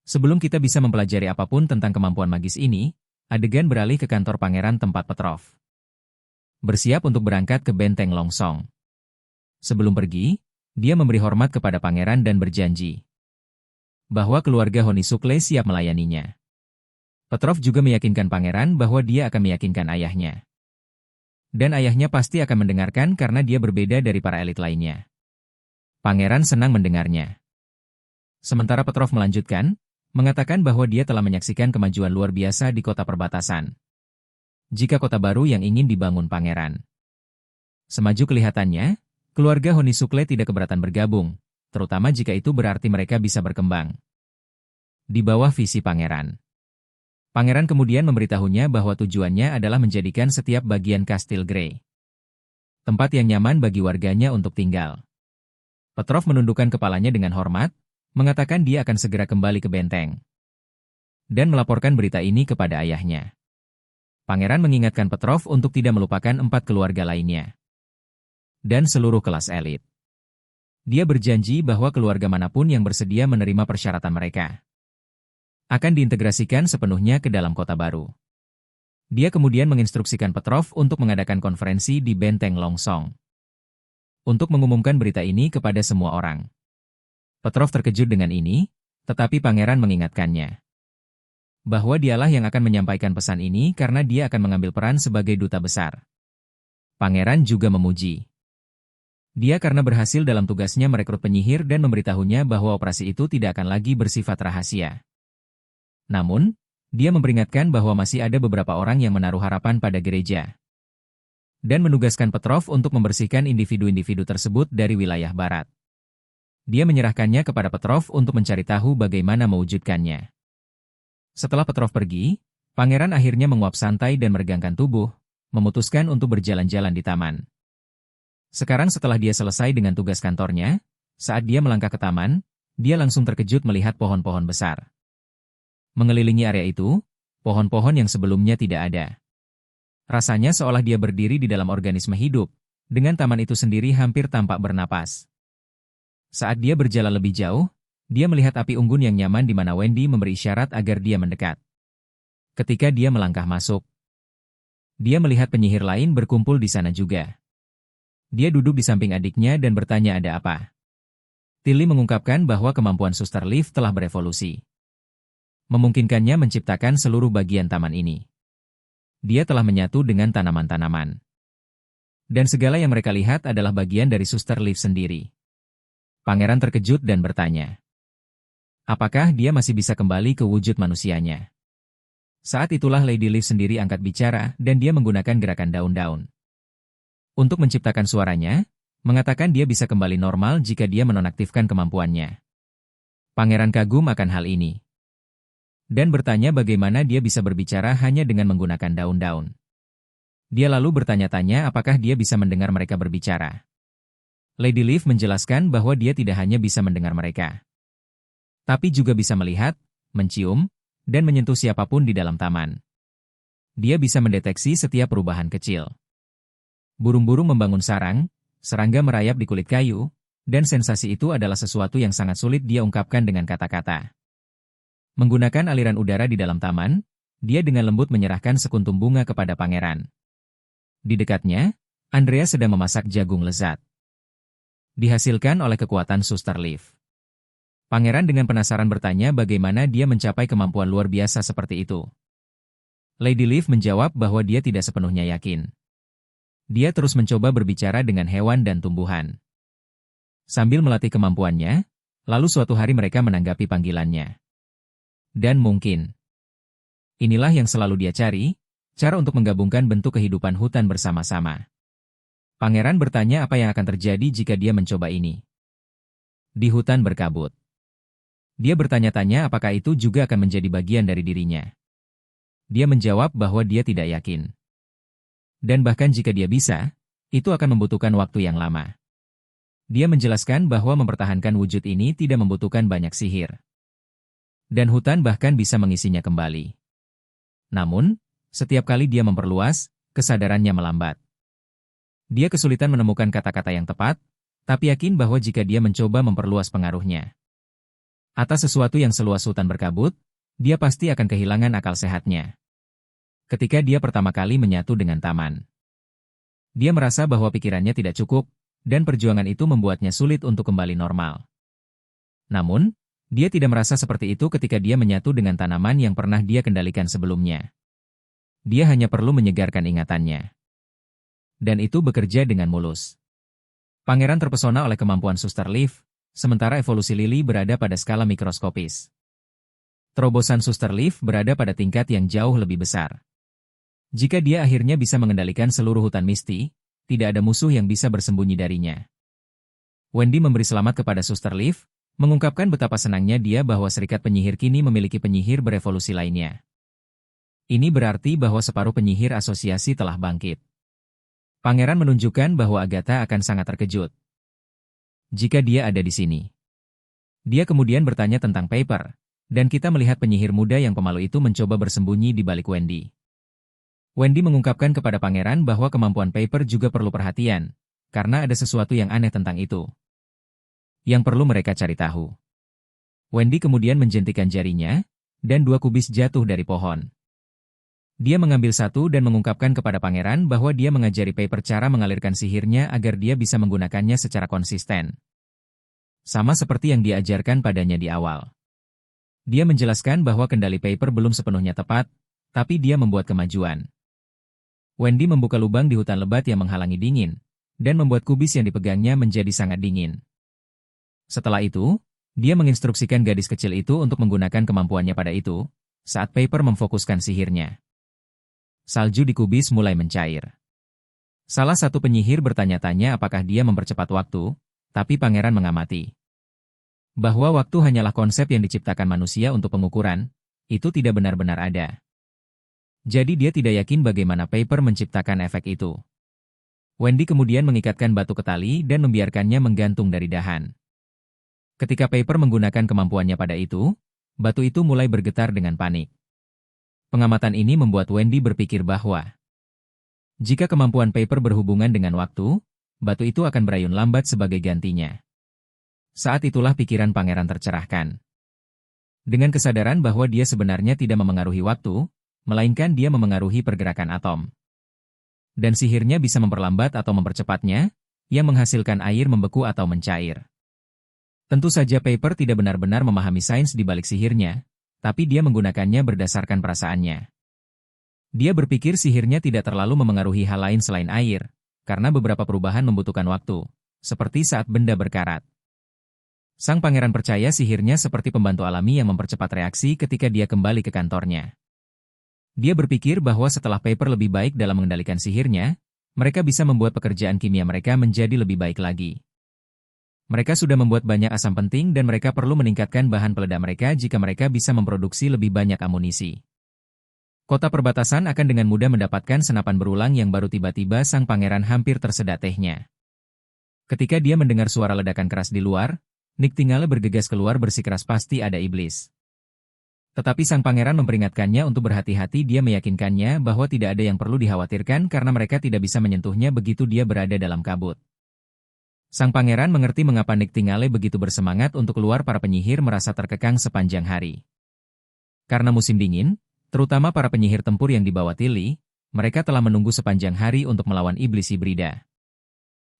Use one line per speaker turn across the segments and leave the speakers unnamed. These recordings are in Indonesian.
Sebelum kita bisa mempelajari apapun tentang kemampuan magis ini, adegan beralih ke kantor pangeran tempat Petrov bersiap untuk berangkat ke benteng Longsong. Sebelum pergi, dia memberi hormat kepada pangeran dan berjanji bahwa keluarga Honisukle siap melayaninya. Petrov juga meyakinkan pangeran bahwa dia akan meyakinkan ayahnya. Dan ayahnya pasti akan mendengarkan karena dia berbeda dari para elit lainnya. Pangeran senang mendengarnya. Sementara Petrov melanjutkan, mengatakan bahwa dia telah menyaksikan kemajuan luar biasa di kota perbatasan. Jika kota baru yang ingin dibangun pangeran. Semaju kelihatannya, keluarga Honisukle tidak keberatan bergabung, terutama jika itu berarti mereka bisa berkembang di bawah visi pangeran. Pangeran kemudian memberitahunya bahwa tujuannya adalah menjadikan setiap bagian Kastil Grey tempat yang nyaman bagi warganya untuk tinggal. Petrov menundukkan kepalanya dengan hormat, mengatakan dia akan segera kembali ke benteng dan melaporkan berita ini kepada ayahnya. Pangeran mengingatkan Petrov untuk tidak melupakan 4 keluarga lainnya dan seluruh kelas elit. Dia berjanji bahwa keluarga manapun yang bersedia menerima persyaratan mereka akan diintegrasikan sepenuhnya ke dalam kota baru. Dia kemudian menginstruksikan Petrov untuk mengadakan konferensi di benteng Longsong untuk mengumumkan berita ini kepada semua orang. Petrov terkejut dengan ini, tetapi pangeran mengingatkannya bahwa dialah yang akan menyampaikan pesan ini karena dia akan mengambil peran sebagai duta besar. Pangeran juga memuji dia karena berhasil dalam tugasnya merekrut penyihir dan memberitahunya bahwa operasi itu tidak akan lagi bersifat rahasia. Namun, dia memperingatkan bahwa masih ada beberapa orang yang menaruh harapan pada gereja dan menugaskan Petrov untuk membersihkan individu-individu tersebut dari wilayah barat. Dia menyerahkannya kepada Petrov untuk mencari tahu bagaimana mewujudkannya. Setelah Petrov pergi, pangeran akhirnya menguap santai dan meregangkan tubuh, memutuskan untuk berjalan-jalan di taman. Sekarang setelah dia selesai dengan tugas kantornya, saat dia melangkah ke taman, dia langsung terkejut melihat pohon-pohon besar mengelilingi area itu, pohon-pohon yang sebelumnya tidak ada. Rasanya seolah dia berdiri di dalam organisme hidup, dengan taman itu sendiri hampir tampak bernapas. Saat dia berjalan lebih jauh, dia melihat api unggun yang nyaman di mana Wendy memberi isyarat agar dia mendekat. Ketika dia melangkah masuk, dia melihat penyihir lain berkumpul di sana juga. Dia duduk di samping adiknya dan bertanya ada apa. Tilly mengungkapkan bahwa kemampuan Suster Liv telah berevolusi, memungkinkannya menciptakan seluruh bagian taman ini. Dia telah menyatu dengan tanaman-tanaman. Dan segala yang mereka lihat adalah bagian dari Suster Liv sendiri. Pangeran terkejut dan bertanya, apakah dia masih bisa kembali ke wujud manusianya? Saat itulah Lady Liv sendiri angkat bicara dan dia menggunakan gerakan daun-daun untuk menciptakan suaranya, mengatakan dia bisa kembali normal jika dia menonaktifkan kemampuannya. Pangeran kagum akan hal ini dan bertanya bagaimana dia bisa berbicara hanya dengan menggunakan daun-daun. Dia lalu bertanya-tanya apakah dia bisa mendengar mereka berbicara. Lady Liv menjelaskan bahwa dia tidak hanya bisa mendengar mereka, tapi juga bisa melihat, mencium, dan menyentuh siapapun di dalam taman. Dia bisa mendeteksi setiap perubahan kecil. Burung-burung membangun sarang, serangga merayap di kulit kayu, dan sensasi itu adalah sesuatu yang sangat sulit dia ungkapkan dengan kata-kata. Menggunakan aliran udara di dalam taman, dia dengan lembut menyerahkan sekuntum bunga kepada pangeran. Di dekatnya, Andrea sedang memasak jagung lezat. Dihasilkan oleh kekuatan Suster Liv. Pangeran dengan penasaran bertanya bagaimana dia mencapai kemampuan luar biasa seperti itu. Lady Liv menjawab bahwa dia tidak sepenuhnya yakin. Dia terus mencoba berbicara dengan hewan dan tumbuhan. Sambil melatih kemampuannya, lalu suatu hari mereka menanggapi panggilannya. Dan mungkin inilah yang selalu dia cari, cara untuk menggabungkan bentuk kehidupan hutan bersama-sama. Pangeran bertanya apa yang akan terjadi jika dia mencoba ini di hutan berkabut. Dia bertanya-tanya apakah itu juga akan menjadi bagian dari dirinya. Dia menjawab bahwa dia tidak yakin. Dan bahkan jika dia bisa, itu akan membutuhkan waktu yang lama. Dia menjelaskan bahwa mempertahankan wujud ini tidak membutuhkan banyak sihir. Dan hutan bahkan bisa mengisinya kembali. Namun, setiap kali dia memperluas, kesadarannya melambat. Dia kesulitan menemukan kata-kata yang tepat, tapi yakin bahwa jika dia mencoba memperluas pengaruhnya, Atas sesuatu yang seluas hutan berkabut, dia pasti akan kehilangan akal sehatnya. Ketika dia pertama kali menyatu dengan taman, dia merasa bahwa pikirannya tidak cukup, dan perjuangan itu membuatnya sulit untuk kembali normal. Namun, dia tidak merasa seperti itu ketika dia menyatu dengan tanaman yang pernah dia kendalikan sebelumnya. Dia hanya perlu menyegarkan ingatannya. Dan itu bekerja dengan mulus. Pangeran terpesona oleh kemampuan Suster Leaf, sementara evolusi Lily berada pada skala mikroskopis. Terobosan Suster Leaf berada pada tingkat yang jauh lebih besar. Jika dia akhirnya bisa mengendalikan seluruh hutan misti, tidak ada musuh yang bisa bersembunyi darinya. Wendy memberi selamat kepada Suster Leaf, mengungkapkan betapa senangnya dia bahwa serikat penyihir kini memiliki penyihir berevolusi lainnya. Ini berarti bahwa separuh penyihir asosiasi telah bangkit. Pangeran menunjukkan bahwa Agatha akan sangat terkejut jika dia ada di sini. Dia kemudian bertanya tentang Paper, dan kita melihat penyihir muda yang pemalu itu mencoba bersembunyi di balik Wendy. Wendy mengungkapkan kepada Pangeran bahwa kemampuan Paper juga perlu perhatian, karena ada sesuatu yang aneh tentang itu yang perlu mereka cari tahu. Wendy kemudian menjentikan jarinya, dan 2 kubis jatuh dari pohon. Dia mengambil satu dan mengungkapkan kepada Pangeran bahwa dia mengajari Paper cara mengalirkan sihirnya agar dia bisa menggunakannya secara konsisten. Sama seperti yang diajarkan padanya di awal. Dia menjelaskan bahwa kendali Paper belum sepenuhnya tepat, tapi dia membuat kemajuan. Wendy membuka lubang di hutan lebat yang menghalangi dingin, dan membuat kubis yang dipegangnya menjadi sangat dingin. Setelah itu, dia menginstruksikan gadis kecil itu untuk menggunakan kemampuannya pada itu, saat Paper memfokuskan sihirnya. Salju di kubis mulai mencair. Salah satu penyihir bertanya-tanya apakah dia mempercepat waktu, tapi Pangeran mengamati bahwa waktu hanyalah konsep yang diciptakan manusia untuk pengukuran, itu tidak benar-benar ada. Jadi dia tidak yakin bagaimana Paper menciptakan efek itu. Wendy kemudian mengikatkan batu ke tali dan membiarkannya menggantung dari dahan. Ketika Paper menggunakan kemampuannya pada itu, batu itu mulai bergetar dengan panik. Pengamatan ini membuat Wendy berpikir bahwa jika kemampuan Paper berhubungan dengan waktu, batu itu akan berayun lambat sebagai gantinya. Saat itulah pikiran Pangeran tercerahkan. Dengan kesadaran bahwa dia sebenarnya tidak memengaruhi waktu, melainkan dia memengaruhi pergerakan atom. Dan sihirnya bisa memperlambat atau mempercepatnya, yang menghasilkan air membeku atau mencair. Tentu saja Paper tidak benar-benar memahami sains di balik sihirnya, tapi dia menggunakannya berdasarkan perasaannya. Dia berpikir sihirnya tidak terlalu memengaruhi hal lain selain air, karena beberapa perubahan membutuhkan waktu, seperti saat benda berkarat. Sang Pangeran percaya sihirnya seperti pembantu alami yang mempercepat reaksi ketika dia kembali ke kantornya. Dia berpikir bahwa setelah Paper lebih baik dalam mengendalikan sihirnya, mereka bisa membuat pekerjaan kimia mereka menjadi lebih baik lagi. Mereka sudah membuat banyak asam penting dan mereka perlu meningkatkan bahan peledak mereka jika mereka bisa memproduksi lebih banyak amunisi. Kota perbatasan akan dengan mudah mendapatkan senapan berulang yang baru tiba-tiba Sang Pangeran hampir tersedak tehnya. Ketika dia mendengar suara ledakan keras di luar, Nick Tingale bergegas keluar bersikeras pasti ada iblis. Tetapi Sang Pangeran memperingatkannya untuk berhati-hati. Dia meyakinkannya bahwa tidak ada yang perlu dikhawatirkan karena mereka tidak bisa menyentuhnya begitu dia berada dalam kabut. Sang Pangeran mengerti mengapa Nick Tingale begitu bersemangat untuk keluar. Para penyihir merasa terkekang sepanjang hari. Karena musim dingin, terutama para penyihir tempur yang dibawa Tilly, mereka telah menunggu sepanjang hari untuk melawan iblis hibrida.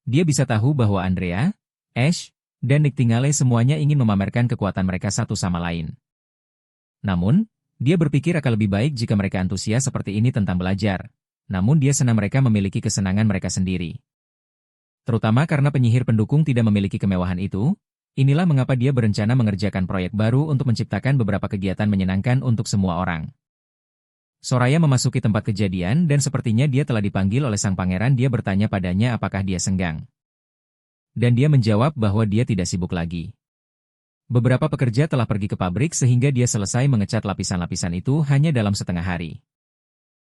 Dia bisa tahu bahwa Andrea, Ash, dan Nick Tingale semuanya ingin memamerkan kekuatan mereka satu sama lain. Namun, dia berpikir akan lebih baik jika mereka antusias seperti ini tentang belajar, namun dia senang mereka memiliki kesenangan mereka sendiri. Terutama karena penyihir pendukung tidak memiliki kemewahan itu, inilah mengapa dia berencana mengerjakan proyek baru untuk menciptakan beberapa kegiatan menyenangkan untuk semua orang. Soraya memasuki tempat kejadian dan sepertinya dia telah dipanggil oleh Sang Pangeran. Dia bertanya padanya apakah dia senggang. Dan dia menjawab bahwa dia tidak sibuk lagi. Beberapa pekerja telah pergi ke pabrik sehingga dia selesai mengecat lapisan-lapisan itu hanya dalam setengah hari.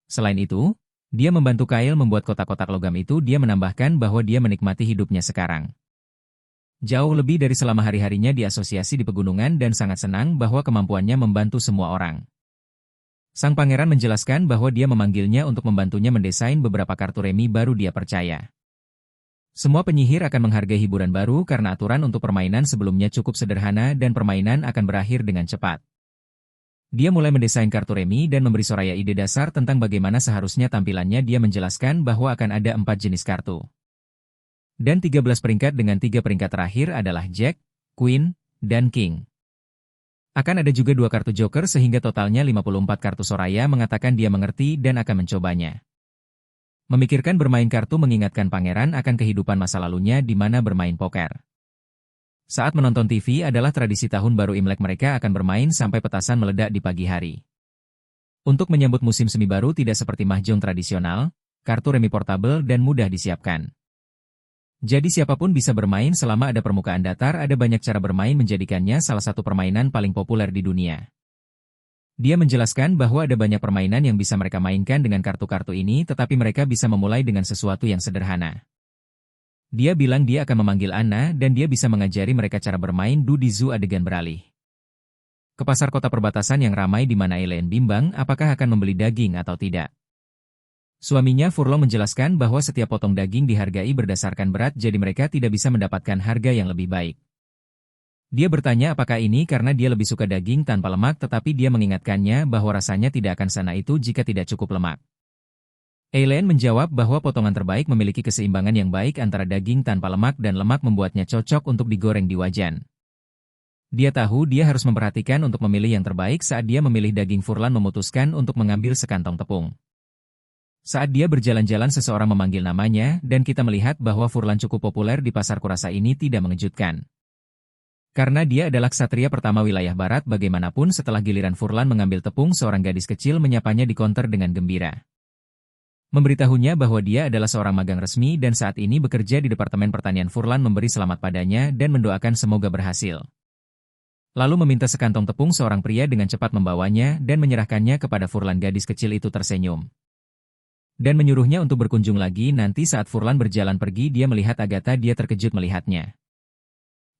Selain itu, dia membantu Kyle membuat kotak-kotak logam itu. Dia menambahkan bahwa dia menikmati hidupnya sekarang. Jauh lebih dari selama hari-harinya di asosiasi di pegunungan dan sangat senang bahwa kemampuannya membantu semua orang. Sang Pangeran menjelaskan bahwa dia memanggilnya untuk membantunya mendesain beberapa kartu remi baru. Dia percaya Semua penyihir akan menghargai hiburan baru karena aturan untuk permainan sebelumnya cukup sederhana dan permainan akan berakhir dengan cepat. Dia mulai mendesain kartu remi dan memberi Soraya ide dasar tentang bagaimana seharusnya tampilannya. Dia menjelaskan bahwa akan ada 4 jenis kartu. Dan 13 peringkat dengan 3 peringkat terakhir adalah Jack, Queen, dan King. Akan ada juga 2 kartu Joker sehingga totalnya 54 kartu. Soraya mengatakan dia mengerti dan akan mencobanya. Memikirkan bermain kartu mengingatkan pangeran akan kehidupan masa lalunya di mana bermain poker. Saat menonton TV adalah tradisi tahun baru Imlek, mereka akan bermain sampai petasan meledak di pagi hari. Untuk menyambut musim semi baru tidak seperti mahjong tradisional, kartu remi portable dan mudah disiapkan. Jadi siapapun bisa bermain selama ada permukaan datar. Ada banyak cara bermain menjadikannya salah satu permainan paling populer di dunia. Dia menjelaskan bahwa ada banyak permainan yang bisa mereka mainkan dengan kartu-kartu ini, tetapi mereka bisa memulai dengan sesuatu yang sederhana. Dia bilang dia akan memanggil Anna dan dia bisa mengajari mereka cara bermain Du di Zoo. Adegan beralih ke pasar kota perbatasan yang ramai di mana Elaine bimbang apakah akan membeli daging atau tidak. Suaminya Furlong menjelaskan bahwa setiap potong daging dihargai berdasarkan berat, jadi mereka tidak bisa mendapatkan harga yang lebih baik. Dia bertanya apakah ini karena dia lebih suka daging tanpa lemak, tetapi dia mengingatkannya bahwa rasanya tidak akan sana itu jika tidak cukup lemak. Elaine menjawab bahwa potongan terbaik memiliki keseimbangan yang baik antara daging tanpa lemak dan lemak, membuatnya cocok untuk digoreng di wajan. Dia tahu dia harus memperhatikan untuk memilih yang terbaik. Saat dia memilih daging, Furlan memutuskan untuk mengambil sekantong tepung. Saat dia berjalan-jalan, seseorang memanggil namanya, dan kita melihat bahwa Furlan cukup populer di pasar. Kurasa ini tidak mengejutkan. Karena dia adalah ksatria pertama wilayah barat. Bagaimanapun, setelah giliran Furlan mengambil tepung, seorang gadis kecil menyapanya di konter dengan gembira. Memberitahunya bahwa dia adalah seorang magang resmi dan saat ini bekerja di Departemen Pertanian. Furlan memberi selamat padanya dan mendoakan semoga berhasil. Lalu meminta sekantong tepung. Seorang pria dengan cepat membawanya dan menyerahkannya kepada Furlan. Gadis kecil itu tersenyum dan menyuruhnya untuk berkunjung lagi nanti. Saat Furlan berjalan pergi, dia melihat Agatha. Dia terkejut melihatnya.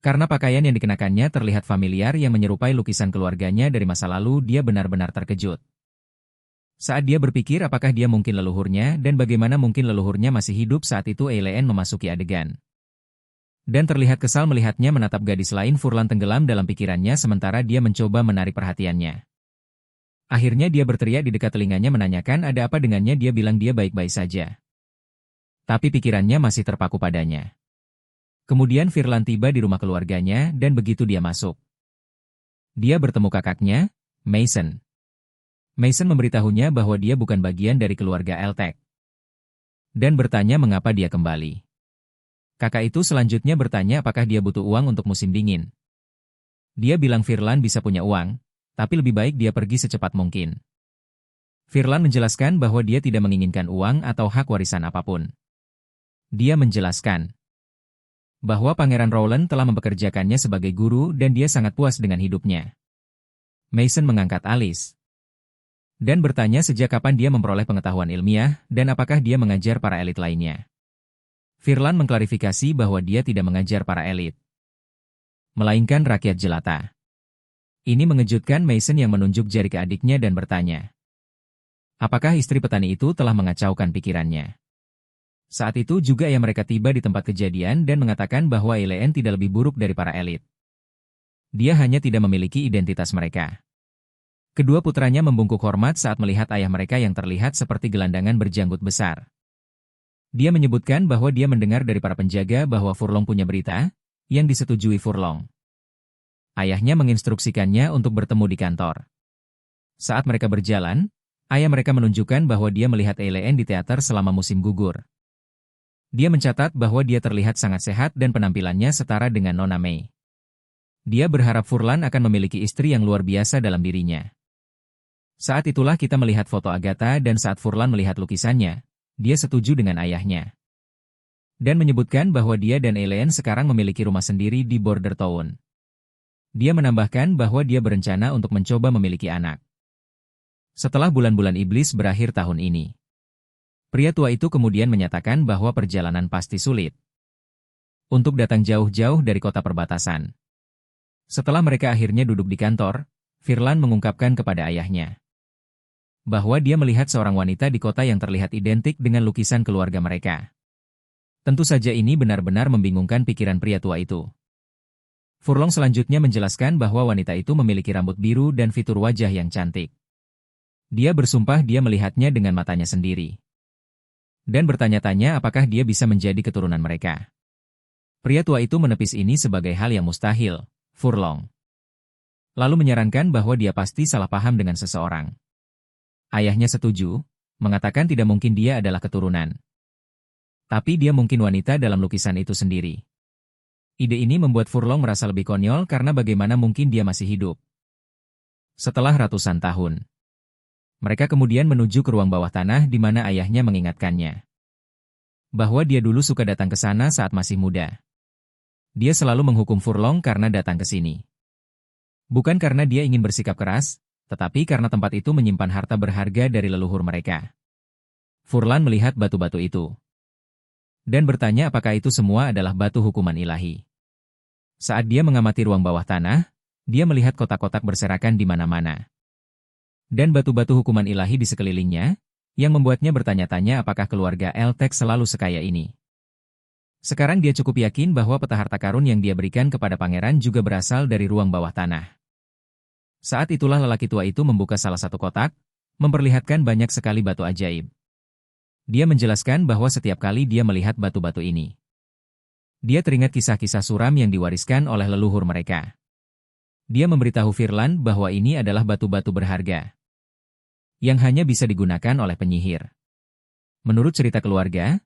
Karena pakaian yang dikenakannya terlihat familiar yang menyerupai lukisan keluarganya dari masa lalu, dia benar-benar terkejut. Saat dia berpikir apakah dia mungkin leluhurnya dan bagaimana mungkin leluhurnya masih hidup saat itu, Elaine memasuki adegan. Dan terlihat kesal melihatnya menatap gadis lain. Furlan tenggelam dalam pikirannya sementara dia mencoba menarik perhatiannya. Akhirnya dia berteriak di dekat telinganya menanyakan ada apa dengannya. Dia bilang dia baik-baik saja. Tapi pikirannya masih terpaku padanya. Kemudian Furlan tiba di rumah keluarganya dan begitu dia masuk, dia bertemu kakaknya, Mason. Mason memberitahunya bahwa dia bukan bagian dari keluarga Eltek dan bertanya mengapa dia kembali. Kakak itu selanjutnya bertanya apakah dia butuh uang untuk musim dingin. Dia bilang Furlan bisa punya uang, tapi lebih baik dia pergi secepat mungkin. Furlan menjelaskan bahwa dia tidak menginginkan uang atau hak warisan apapun. Dia menjelaskan bahwa Pangeran Rowland telah mempekerjakannya sebagai guru dan dia sangat puas dengan hidupnya. Mason mengangkat alis dan bertanya sejak kapan dia memperoleh pengetahuan ilmiah dan apakah dia mengajar para elit lainnya. Furlan mengklarifikasi bahwa dia tidak mengajar para elit, melainkan rakyat jelata. Ini mengejutkan Mason yang menunjuk jari ke adiknya dan bertanya, apakah istri petani itu telah mengacaukan pikirannya? Saat itu juga mereka tiba di tempat kejadian dan mengatakan bahwa Elaine tidak lebih buruk dari para elit. Dia hanya tidak memiliki identitas mereka. Kedua putranya membungkuk hormat saat melihat ayah mereka yang terlihat seperti gelandangan berjanggut besar. Dia menyebutkan bahwa dia mendengar dari para penjaga bahwa Furlong punya berita yang disetujui Furlong. Ayahnya menginstruksikannya untuk bertemu di kantor. Saat mereka berjalan, ayah mereka menunjukkan bahwa dia melihat Elaine di teater selama musim gugur. Dia mencatat bahwa dia terlihat sangat sehat dan penampilannya setara dengan Nona May. Dia berharap Furlan akan memiliki istri yang luar biasa dalam dirinya. Saat itulah kita melihat foto Agatha dan saat Furlan melihat lukisannya, dia setuju dengan ayahnya. Dan menyebutkan bahwa dia dan Elaine sekarang memiliki rumah sendiri di Border Town. Dia menambahkan bahwa dia berencana untuk mencoba memiliki anak setelah bulan-bulan iblis berakhir tahun ini. Pria tua itu kemudian menyatakan bahwa perjalanan pasti sulit untuk datang jauh-jauh dari kota perbatasan. Setelah mereka akhirnya duduk di kantor, Furlan mengungkapkan kepada ayahnya bahwa dia melihat seorang wanita di kota yang terlihat identik dengan lukisan keluarga mereka. Tentu saja ini benar-benar membingungkan pikiran pria tua itu. Furlong selanjutnya menjelaskan bahwa wanita itu memiliki rambut biru dan fitur wajah yang cantik. Dia bersumpah dia melihatnya dengan matanya sendiri. Dan bertanya-tanya apakah dia bisa menjadi keturunan mereka. Pria tua itu menepis ini sebagai hal yang mustahil, Furlong. Lalu menyarankan bahwa dia pasti salah paham dengan seseorang. Ayahnya setuju, mengatakan tidak mungkin dia adalah keturunan. Tapi dia mungkin wanita dalam lukisan itu sendiri. Ide ini membuat Furlong merasa lebih konyol karena bagaimana mungkin dia masih hidup. Setelah ratusan tahun, mereka kemudian menuju ke ruang bawah tanah di mana ayahnya mengingatkannya bahwa dia dulu suka datang ke sana saat masih muda. Dia selalu menghukum Furlong karena datang ke sini. Bukan karena dia ingin bersikap keras, tetapi karena tempat itu menyimpan harta berharga dari leluhur mereka. Furlan melihat batu-batu itu dan bertanya apakah itu semua adalah batu hukuman ilahi. Saat dia mengamati ruang bawah tanah, dia melihat kotak-kotak berserakan di mana-mana. Dan batu-batu hukuman ilahi di sekelilingnya, yang membuatnya bertanya-tanya apakah keluarga Eltek selalu sekaya ini. Sekarang dia cukup yakin bahwa peta harta karun yang dia berikan kepada pangeran juga berasal dari ruang bawah tanah. Saat itulah lelaki tua itu membuka salah satu kotak, memperlihatkan banyak sekali batu ajaib. Dia menjelaskan bahwa setiap kali dia melihat batu-batu ini, dia teringat kisah-kisah suram yang diwariskan oleh leluhur mereka. Dia memberitahu Firlan bahwa ini adalah batu-batu berharga yang hanya bisa digunakan oleh penyihir. Menurut cerita keluarga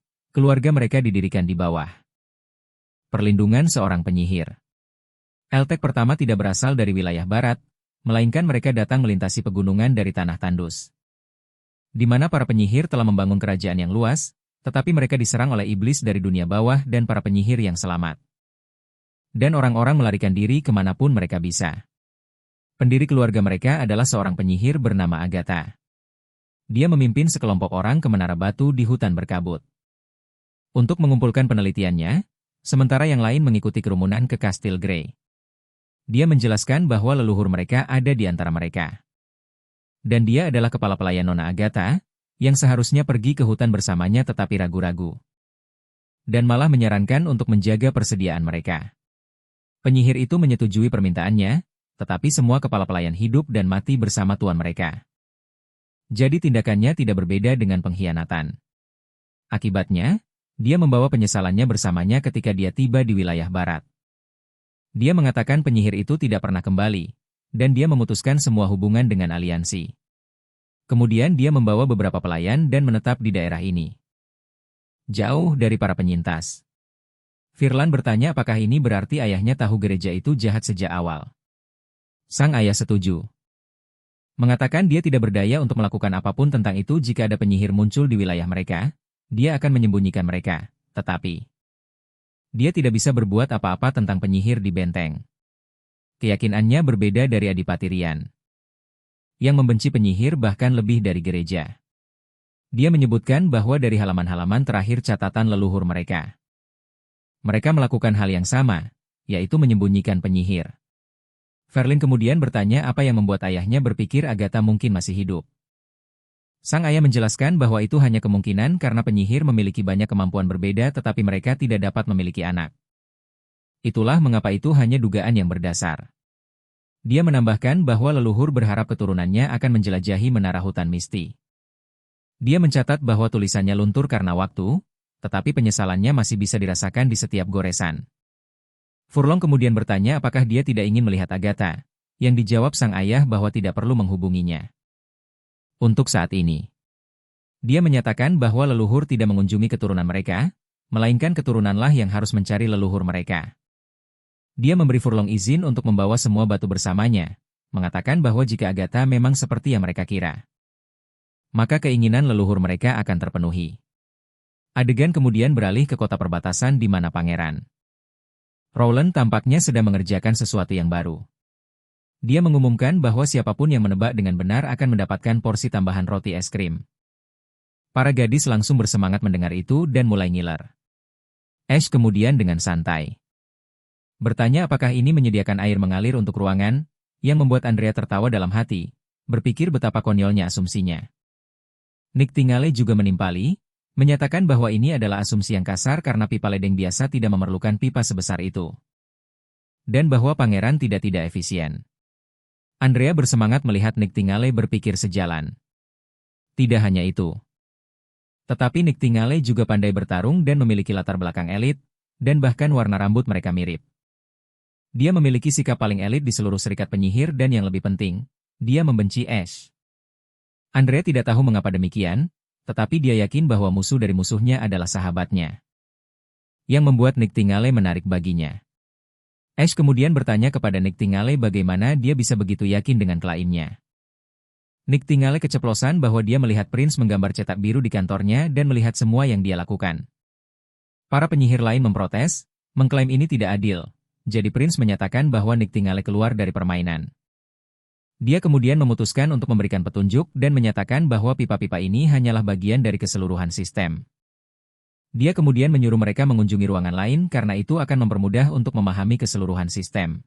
mereka didirikan di bawah perlindungan seorang penyihir. Eltek pertama tidak berasal dari wilayah barat, melainkan mereka datang melintasi pegunungan dari tanah tandus, di mana para penyihir telah membangun kerajaan yang luas, tetapi mereka diserang oleh iblis dari dunia bawah dan para penyihir yang selamat. Dan orang-orang melarikan diri kemanapun mereka bisa. Pendiri keluarga mereka adalah seorang penyihir bernama Agatha. Dia memimpin sekelompok orang ke Menara Batu di hutan berkabut untuk mengumpulkan penelitiannya, sementara yang lain mengikuti kerumunan ke Kastil Grey. Dia menjelaskan bahwa leluhur mereka ada di antara mereka. Dan dia adalah kepala pelayan Nona Agatha, yang seharusnya pergi ke hutan bersamanya tetapi ragu-ragu. Dan malah menyarankan untuk menjaga persediaan mereka. Penyihir itu menyetujui permintaannya, tetapi semua kepala pelayan hidup dan mati bersama tuan mereka. Jadi tindakannya tidak berbeda dengan pengkhianatan. Akibatnya, dia membawa penyesalannya bersamanya ketika dia tiba di wilayah barat. Dia mengatakan penyihir itu tidak pernah kembali, dan dia memutuskan semua hubungan dengan aliansi. Kemudian dia membawa beberapa pelayan dan menetap di daerah ini, jauh dari para penyintas. Firlan bertanya apakah ini berarti ayahnya tahu gereja itu jahat sejak awal. Sang ayah setuju. Mengatakan dia tidak berdaya untuk melakukan apapun tentang itu jika ada penyihir muncul di wilayah mereka, dia akan menyembunyikan mereka, tetapi dia tidak bisa berbuat apa-apa tentang penyihir di benteng. Keyakinannya berbeda dari Adipati Rian, yang membenci penyihir bahkan lebih dari gereja. Dia menyebutkan bahwa dari halaman-halaman terakhir catatan leluhur mereka, mereka melakukan hal yang sama, yaitu menyembunyikan penyihir. Ferlin kemudian bertanya apa yang membuat ayahnya berpikir Agatha mungkin masih hidup. Sang ayah menjelaskan bahwa itu hanya kemungkinan karena penyihir memiliki banyak kemampuan berbeda tetapi mereka tidak dapat memiliki anak. Itulah mengapa itu hanya dugaan yang berdasar. Dia menambahkan bahwa leluhur berharap keturunannya akan menjelajahi menara hutan misti. Dia mencatat bahwa tulisannya luntur karena waktu, tetapi penyesalannya masih bisa dirasakan di setiap goresan. Furlong kemudian bertanya apakah dia tidak ingin melihat Agatha, yang dijawab sang ayah bahwa tidak perlu menghubunginya. Untuk saat ini, dia menyatakan bahwa leluhur tidak mengunjungi keturunan mereka, melainkan keturunanlah yang harus mencari leluhur mereka. Dia memberi Furlong izin untuk membawa semua batu bersamanya, mengatakan bahwa jika Agatha memang seperti yang mereka kira, maka keinginan leluhur mereka akan terpenuhi. Adegan kemudian beralih ke kota perbatasan di mana Pangeran Rowland tampaknya sedang mengerjakan sesuatu yang baru. Dia mengumumkan bahwa siapapun yang menebak dengan benar akan mendapatkan porsi tambahan roti es krim. Para gadis langsung bersemangat mendengar itu dan mulai ngiler. Ash kemudian dengan santai bertanya apakah ini menyediakan air mengalir untuk ruangan, yang membuat Andrea tertawa dalam hati, berpikir betapa konyolnya asumsinya. Nick Tingale juga menimpali, Menyatakan bahwa ini adalah asumsi yang kasar karena pipa ledeng biasa tidak memerlukan pipa sebesar itu. Dan bahwa pangeran tidak efisien. Andrea bersemangat melihat Nightingale berpikir sejalan. Tidak hanya itu. Tetapi Nightingale juga pandai bertarung dan memiliki latar belakang elit, dan bahkan warna rambut mereka mirip. Dia memiliki sikap paling elit di seluruh serikat penyihir dan yang lebih penting, dia membenci Ash. Andrea tidak tahu mengapa demikian, tetapi dia yakin bahwa musuh dari musuhnya adalah sahabatnya. Yang membuat Nightingale menarik baginya. Ash kemudian bertanya kepada Nightingale bagaimana dia bisa begitu yakin dengan klaimnya. Nightingale keceplosan bahwa dia melihat Prince menggambar cetak biru di kantornya dan melihat semua yang dia lakukan. Para penyihir lain memprotes, mengklaim ini tidak adil, jadi Prince menyatakan bahwa Nightingale keluar dari permainan. Dia kemudian memutuskan untuk memberikan petunjuk dan menyatakan bahwa pipa-pipa ini hanyalah bagian dari keseluruhan sistem. Dia kemudian menyuruh mereka mengunjungi ruangan lain karena itu akan mempermudah untuk memahami keseluruhan sistem.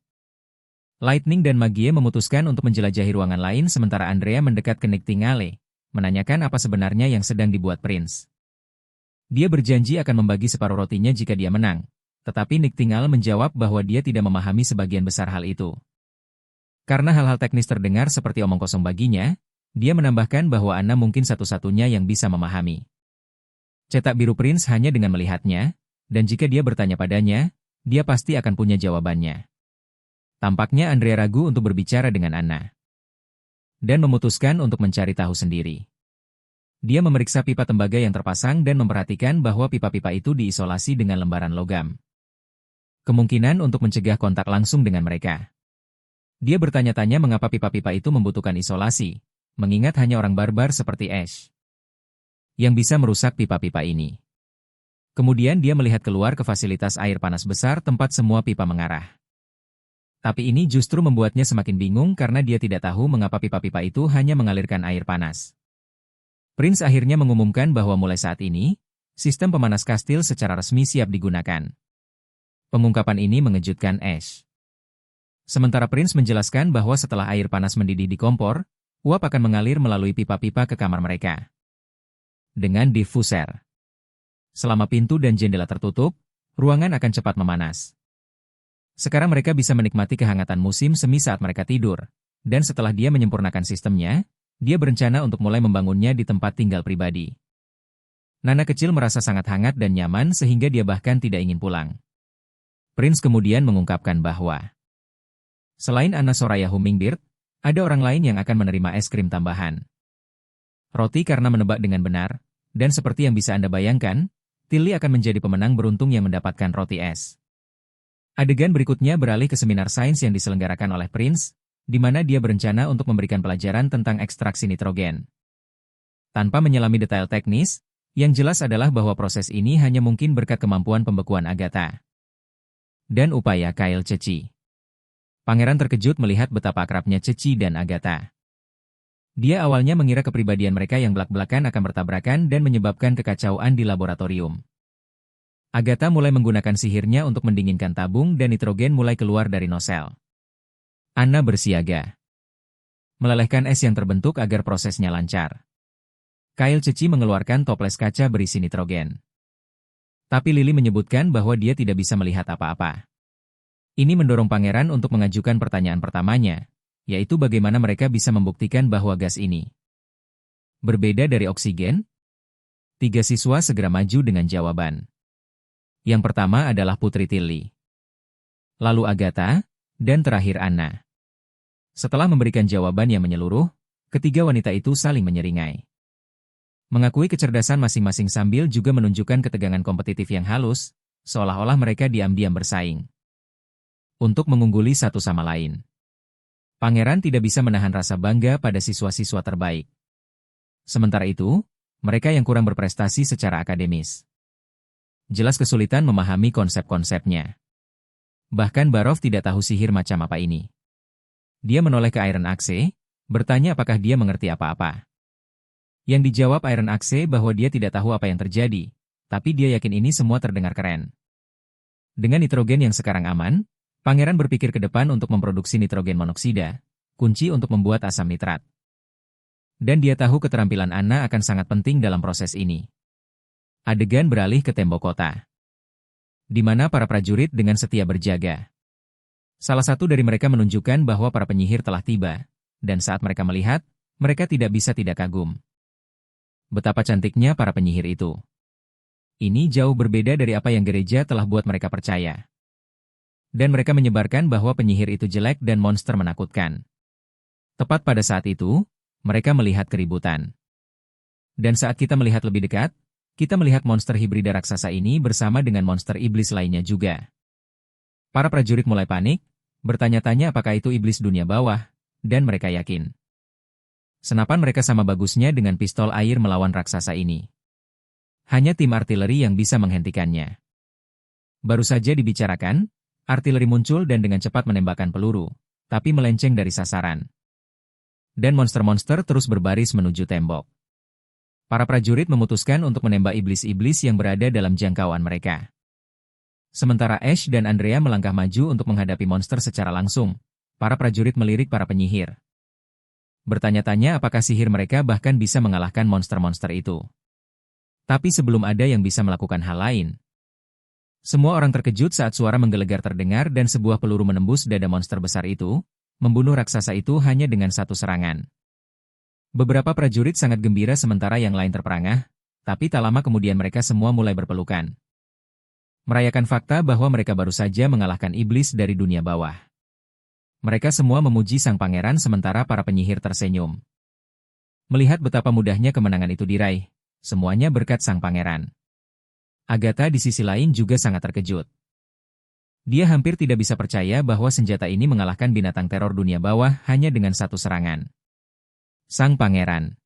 Lightning dan Magie memutuskan untuk menjelajahi ruangan lain sementara Andrea mendekat ke Nightingale, menanyakan apa sebenarnya yang sedang dibuat Prince. Dia berjanji akan membagi separuh rotinya jika dia menang, tetapi Nightingale menjawab bahwa dia tidak memahami sebagian besar hal itu. Karena hal-hal teknis terdengar seperti omong kosong baginya, dia menambahkan bahwa Anna mungkin satu-satunya yang bisa memahami. Cetak biru Prince hanya dengan melihatnya, dan jika dia bertanya padanya, dia pasti akan punya jawabannya. Tampaknya Andrea ragu untuk berbicara dengan Anna. Dan memutuskan untuk mencari tahu sendiri. Dia memeriksa pipa tembaga yang terpasang dan memperhatikan bahwa pipa-pipa itu diisolasi dengan lembaran logam. Kemungkinan untuk mencegah kontak langsung dengan mereka. Dia bertanya-tanya mengapa pipa-pipa itu membutuhkan isolasi, mengingat hanya orang barbar seperti Ash yang bisa merusak pipa-pipa ini. Kemudian dia melihat keluar ke fasilitas air panas besar tempat semua pipa mengarah. Tapi ini justru membuatnya semakin bingung karena dia tidak tahu mengapa pipa-pipa itu hanya mengalirkan air panas. Prince akhirnya mengumumkan bahwa mulai saat ini, sistem pemanas kastil secara resmi siap digunakan. Pengungkapan ini mengejutkan Ash. Sementara Prince menjelaskan bahwa setelah air panas mendidih di kompor, uap akan mengalir melalui pipa-pipa ke kamar mereka. Dengan diffuser. Selama pintu dan jendela tertutup, ruangan akan cepat memanas. Sekarang mereka bisa menikmati kehangatan musim semi saat mereka tidur, dan setelah dia menyempurnakan sistemnya, dia berencana untuk mulai membangunnya di tempat tinggal pribadi. Nana kecil merasa sangat hangat dan nyaman sehingga dia bahkan tidak ingin pulang. Prince kemudian mengungkapkan bahwa selain Anna Soraya Hummingbird, ada orang lain yang akan menerima es krim tambahan. Roti karena menebak dengan benar, dan seperti yang bisa Anda bayangkan, Tilly akan menjadi pemenang beruntung yang mendapatkan roti es. Adegan berikutnya beralih ke seminar sains yang diselenggarakan oleh Prince, di mana dia berencana untuk memberikan pelajaran tentang ekstraksi nitrogen. Tanpa menyelami detail teknis, yang jelas adalah bahwa proses ini hanya mungkin berkat kemampuan pembekuan Agatha dan upaya Kyle Ceci. Pangeran terkejut melihat betapa akrabnya Ceci dan Agatha. Dia awalnya mengira kepribadian mereka yang belak-belakan akan bertabrakan dan menyebabkan kekacauan di laboratorium. Agatha mulai menggunakan sihirnya untuk mendinginkan tabung dan nitrogen mulai keluar dari nosel. Anna bersiaga. Melelehkan es yang terbentuk agar prosesnya lancar. Kyle Ceci mengeluarkan toples kaca berisi nitrogen. Tapi Lily menyebutkan bahwa dia tidak bisa melihat apa-apa. Ini mendorong pangeran untuk mengajukan pertanyaan pertamanya, yaitu bagaimana mereka bisa membuktikan bahwa gas ini berbeda dari oksigen? 3 siswa segera maju dengan jawaban. Yang pertama adalah Putri Tilly. Lalu Agatha, dan terakhir Anna. Setelah memberikan jawaban yang menyeluruh, ketiga wanita itu saling menyeringai. Mengakui kecerdasan masing-masing sambil juga menunjukkan ketegangan kompetitif yang halus, seolah-olah mereka diam-diam bersaing untuk mengungguli satu sama lain. Pangeran tidak bisa menahan rasa bangga pada siswa-siswa terbaik. Sementara itu, mereka yang kurang berprestasi secara akademis jelas kesulitan memahami konsep-konsepnya. Bahkan Barov tidak tahu sihir macam apa ini. Dia menoleh ke Iron Axe, bertanya apakah dia mengerti apa-apa. Yang dijawab Iron Axe bahwa dia tidak tahu apa yang terjadi, tapi dia yakin ini semua terdengar keren. Dengan nitrogen yang sekarang aman, Pangeran berpikir ke depan untuk memproduksi nitrogen monoksida, kunci untuk membuat asam nitrat. Dan dia tahu keterampilan Anna akan sangat penting dalam proses ini. Adegan beralih ke tembok kota, di mana para prajurit dengan setia berjaga. Salah satu dari mereka menunjukkan bahwa para penyihir telah tiba, dan saat mereka melihat, mereka tidak bisa tidak kagum. Betapa cantiknya para penyihir itu. Ini jauh berbeda dari apa yang gereja telah buat mereka percaya. Dan mereka menyebarkan bahwa penyihir itu jelek dan monster menakutkan. Tepat pada saat itu, mereka melihat keributan. Dan saat kita melihat lebih dekat, kita melihat monster hibrida raksasa ini bersama dengan monster iblis lainnya juga. Para prajurit mulai panik, bertanya-tanya apakah itu iblis dunia bawah, dan mereka yakin. Senapan mereka sama bagusnya dengan pistol air melawan raksasa ini. Hanya tim artileri yang bisa menghentikannya. Baru saja dibicarakan, artileri muncul dan dengan cepat menembakkan peluru, tapi melenceng dari sasaran. Dan monster-monster terus berbaris menuju tembok. Para prajurit memutuskan untuk menembak iblis-iblis yang berada dalam jangkauan mereka. Sementara Ash dan Andrea melangkah maju untuk menghadapi monster secara langsung, para prajurit melirik para penyihir. Bertanya-tanya apakah sihir mereka bahkan bisa mengalahkan monster-monster itu. Tapi sebelum ada yang bisa melakukan hal lain. Semua orang terkejut saat suara menggelegar terdengar dan sebuah peluru menembus dada monster besar itu, membunuh raksasa itu hanya dengan satu serangan. Beberapa prajurit sangat gembira sementara yang lain terperangah, tapi tak lama kemudian mereka semua mulai berpelukan. Merayakan fakta bahwa mereka baru saja mengalahkan iblis dari dunia bawah. Mereka semua memuji sang pangeran sementara para penyihir tersenyum. Melihat betapa mudahnya kemenangan itu diraih, semuanya berkat sang pangeran. Agatha di sisi lain juga sangat terkejut. Dia hampir tidak bisa percaya bahwa senjata ini mengalahkan binatang teror dunia bawah hanya dengan satu serangan. Sang pangeran.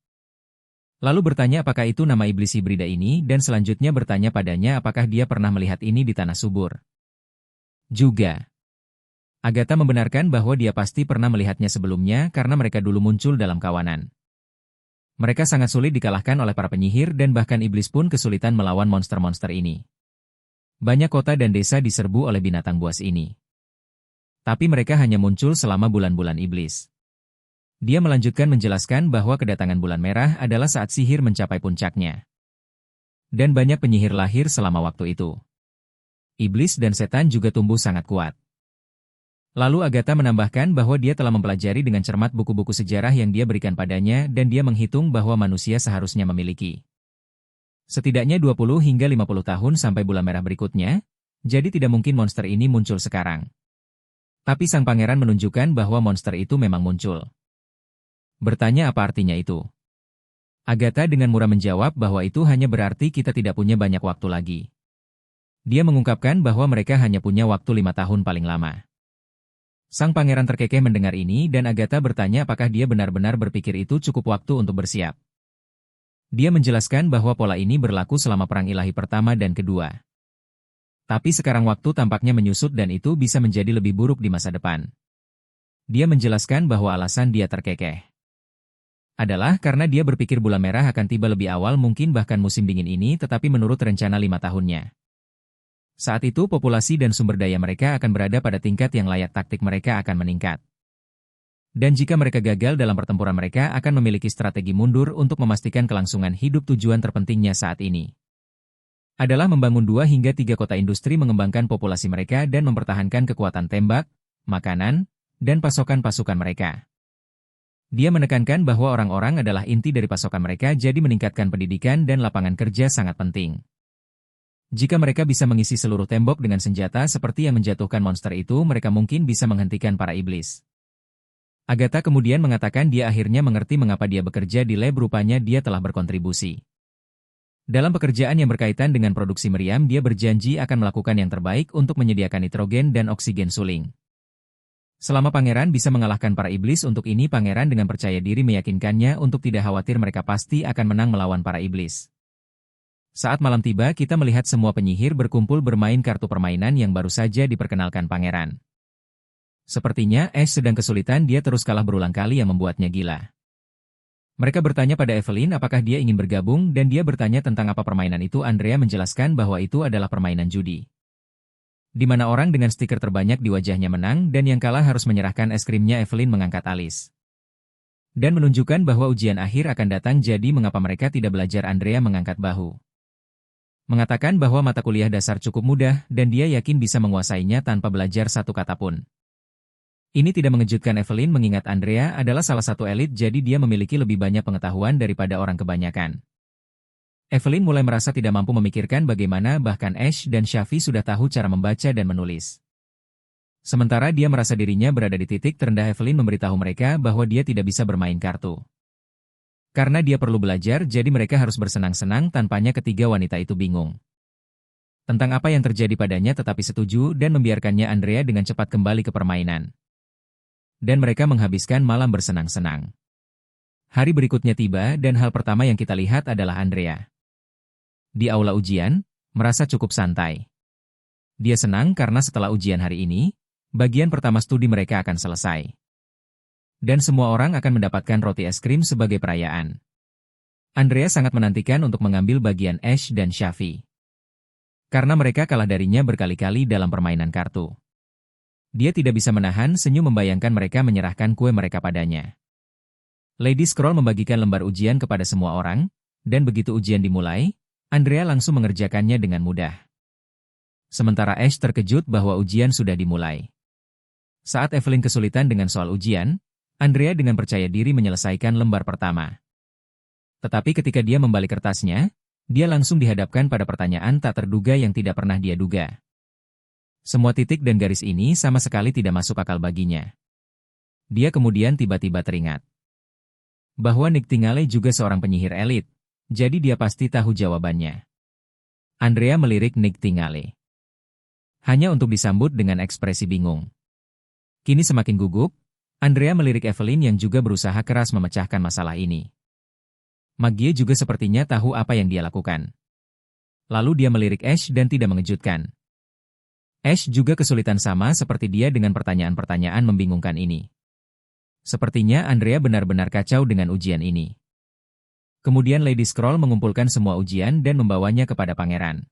Lalu bertanya apakah itu nama iblis hibrida ini dan selanjutnya bertanya padanya apakah dia pernah melihat ini di tanah subur. Juga. Agatha membenarkan bahwa dia pasti pernah melihatnya sebelumnya karena mereka dulu muncul dalam kawanan. Mereka sangat sulit dikalahkan oleh para penyihir dan bahkan iblis pun kesulitan melawan monster-monster ini. Banyak kota dan desa diserbu oleh binatang buas ini. Tapi mereka hanya muncul selama bulan-bulan iblis. Dia melanjutkan menjelaskan bahwa kedatangan bulan merah adalah saat sihir mencapai puncaknya. Dan banyak penyihir lahir selama waktu itu. Iblis dan setan juga tumbuh sangat kuat. Lalu Agatha menambahkan bahwa dia telah mempelajari dengan cermat buku-buku sejarah yang dia berikan padanya dan dia menghitung bahwa manusia seharusnya memiliki setidaknya 20 hingga 50 tahun sampai bulan merah berikutnya, jadi tidak mungkin monster ini muncul sekarang. Tapi sang pangeran menunjukkan bahwa monster itu memang muncul. Bertanya apa artinya itu? Agatha dengan murah menjawab bahwa itu hanya berarti kita tidak punya banyak waktu lagi. Dia mengungkapkan bahwa mereka hanya punya waktu 5 tahun paling lama. Sang pangeran terkekeh mendengar ini dan Agatha bertanya apakah dia benar-benar berpikir itu cukup waktu untuk bersiap. Dia menjelaskan bahwa pola ini berlaku selama Perang Ilahi pertama dan kedua. Tapi sekarang waktu tampaknya menyusut dan itu bisa menjadi lebih buruk di masa depan. Dia menjelaskan bahwa alasan dia terkekeh adalah karena dia berpikir bulan merah akan tiba lebih awal mungkin bahkan musim dingin ini tetapi menurut rencana 5 tahunnya. Saat itu populasi dan sumber daya mereka akan berada pada tingkat yang layak taktik mereka akan meningkat. Dan jika mereka gagal dalam pertempuran mereka akan memiliki strategi mundur untuk memastikan kelangsungan hidup tujuan terpentingnya saat ini. Adalah membangun 2 hingga 3 kota industri mengembangkan populasi mereka dan mempertahankan kekuatan tembak, makanan, dan pasokan pasukan mereka. Dia menekankan bahwa orang-orang adalah inti dari pasokan mereka jadi meningkatkan pendidikan dan lapangan kerja sangat penting. Jika mereka bisa mengisi seluruh tembok dengan senjata seperti yang menjatuhkan monster itu, mereka mungkin bisa menghentikan para iblis. Agatha kemudian mengatakan dia akhirnya mengerti mengapa dia bekerja di lab, rupanya dia telah berkontribusi. Dalam pekerjaan yang berkaitan dengan produksi meriam, dia berjanji akan melakukan yang terbaik untuk menyediakan nitrogen dan oksigen suling. Selama pangeran bisa mengalahkan para iblis untuk ini pangeran dengan percaya diri meyakinkannya untuk tidak khawatir mereka pasti akan menang melawan para iblis. Saat malam tiba kita melihat semua penyihir berkumpul bermain kartu permainan yang baru saja diperkenalkan pangeran. Sepertinya Ash sedang kesulitan, dia terus kalah berulang kali yang membuatnya gila. Mereka bertanya pada Evelyn apakah dia ingin bergabung dan dia bertanya tentang apa permainan itu. Andrea menjelaskan bahwa itu adalah permainan judi. Di mana orang dengan stiker terbanyak di wajahnya menang dan yang kalah harus menyerahkan es krimnya. Evelyn mengangkat alis dan menunjukkan bahwa ujian akhir akan datang, jadi mengapa mereka tidak belajar. Andrea mengangkat bahu. Mengatakan bahwa mata kuliah dasar cukup mudah dan dia yakin bisa menguasainya tanpa belajar satu kata pun. Ini tidak mengejutkan Evelyn mengingat Andrea adalah salah satu elit jadi dia memiliki lebih banyak pengetahuan daripada orang kebanyakan. Evelyn mulai merasa tidak mampu memikirkan bagaimana bahkan Ash dan Shafi sudah tahu cara membaca dan menulis. Sementara dia merasa dirinya berada di titik terendah, Evelyn memberitahu mereka bahwa dia tidak bisa bermain kartu. Karena dia perlu belajar jadi mereka harus bersenang-senang tanpanya. Ketiga wanita itu bingung tentang apa yang terjadi padanya tetapi setuju dan membiarkannya Andrea dengan cepat kembali ke permainan. Dan mereka menghabiskan malam bersenang-senang. Hari berikutnya tiba dan hal pertama yang kita lihat adalah Andrea di aula ujian, merasa cukup santai. Dia senang karena setelah ujian hari ini, bagian pertama studi mereka akan selesai. Dan semua orang akan mendapatkan roti es krim sebagai perayaan. Andrea sangat menantikan untuk mengambil bagian Ash dan Shafi. Karena mereka kalah darinya berkali-kali dalam permainan kartu. Dia tidak bisa menahan senyum membayangkan mereka menyerahkan kue mereka padanya. Lady Scroll membagikan lembar ujian kepada semua orang, dan begitu ujian dimulai, Andrea langsung mengerjakannya dengan mudah. Sementara Ash terkejut bahwa ujian sudah dimulai. Saat Evelyn kesulitan dengan soal ujian, Andrea dengan percaya diri menyelesaikan lembar pertama. Tetapi ketika dia membalik kertasnya, dia langsung dihadapkan pada pertanyaan tak terduga yang tidak pernah dia duga. Semua titik dan garis ini sama sekali tidak masuk akal baginya. Dia kemudian tiba-tiba teringat bahwa Nightingale juga seorang penyihir elit, jadi dia pasti tahu jawabannya. Andrea melirik Nightingale hanya untuk disambut dengan ekspresi bingung. Kini semakin gugup, Andrea melirik Evelyn yang juga berusaha keras memecahkan masalah ini. Maggie juga sepertinya tahu apa yang dia lakukan. Lalu dia melirik Ash dan tidak mengejutkan. Ash juga kesulitan sama seperti dia dengan pertanyaan-pertanyaan membingungkan ini. Sepertinya Andrea benar-benar kacau dengan ujian ini. Kemudian Lady Scroll mengumpulkan semua ujian dan membawanya kepada pangeran.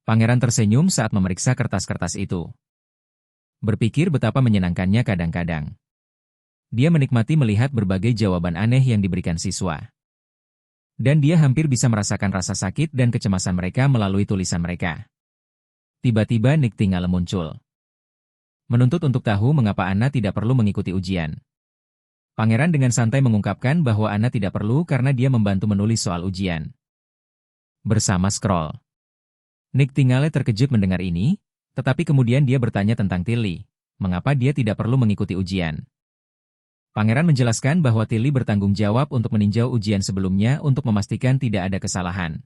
Pangeran tersenyum saat memeriksa kertas-kertas itu. Berpikir betapa menyenangkannya kadang-kadang. Dia menikmati melihat berbagai jawaban aneh yang diberikan siswa. Dan dia hampir bisa merasakan rasa sakit dan kecemasan mereka melalui tulisan mereka. Tiba-tiba Nightingale muncul. Menuntut untuk tahu mengapa Anna tidak perlu mengikuti ujian. Pangeran dengan santai mengungkapkan bahwa Anna tidak perlu karena dia membantu menulis soal ujian bersama Scroll. Nightingale terkejut mendengar ini, tetapi kemudian dia bertanya tentang Tilly, mengapa dia tidak perlu mengikuti ujian. Pangeran menjelaskan bahwa Tilly bertanggung jawab untuk meninjau ujian sebelumnya untuk memastikan tidak ada kesalahan.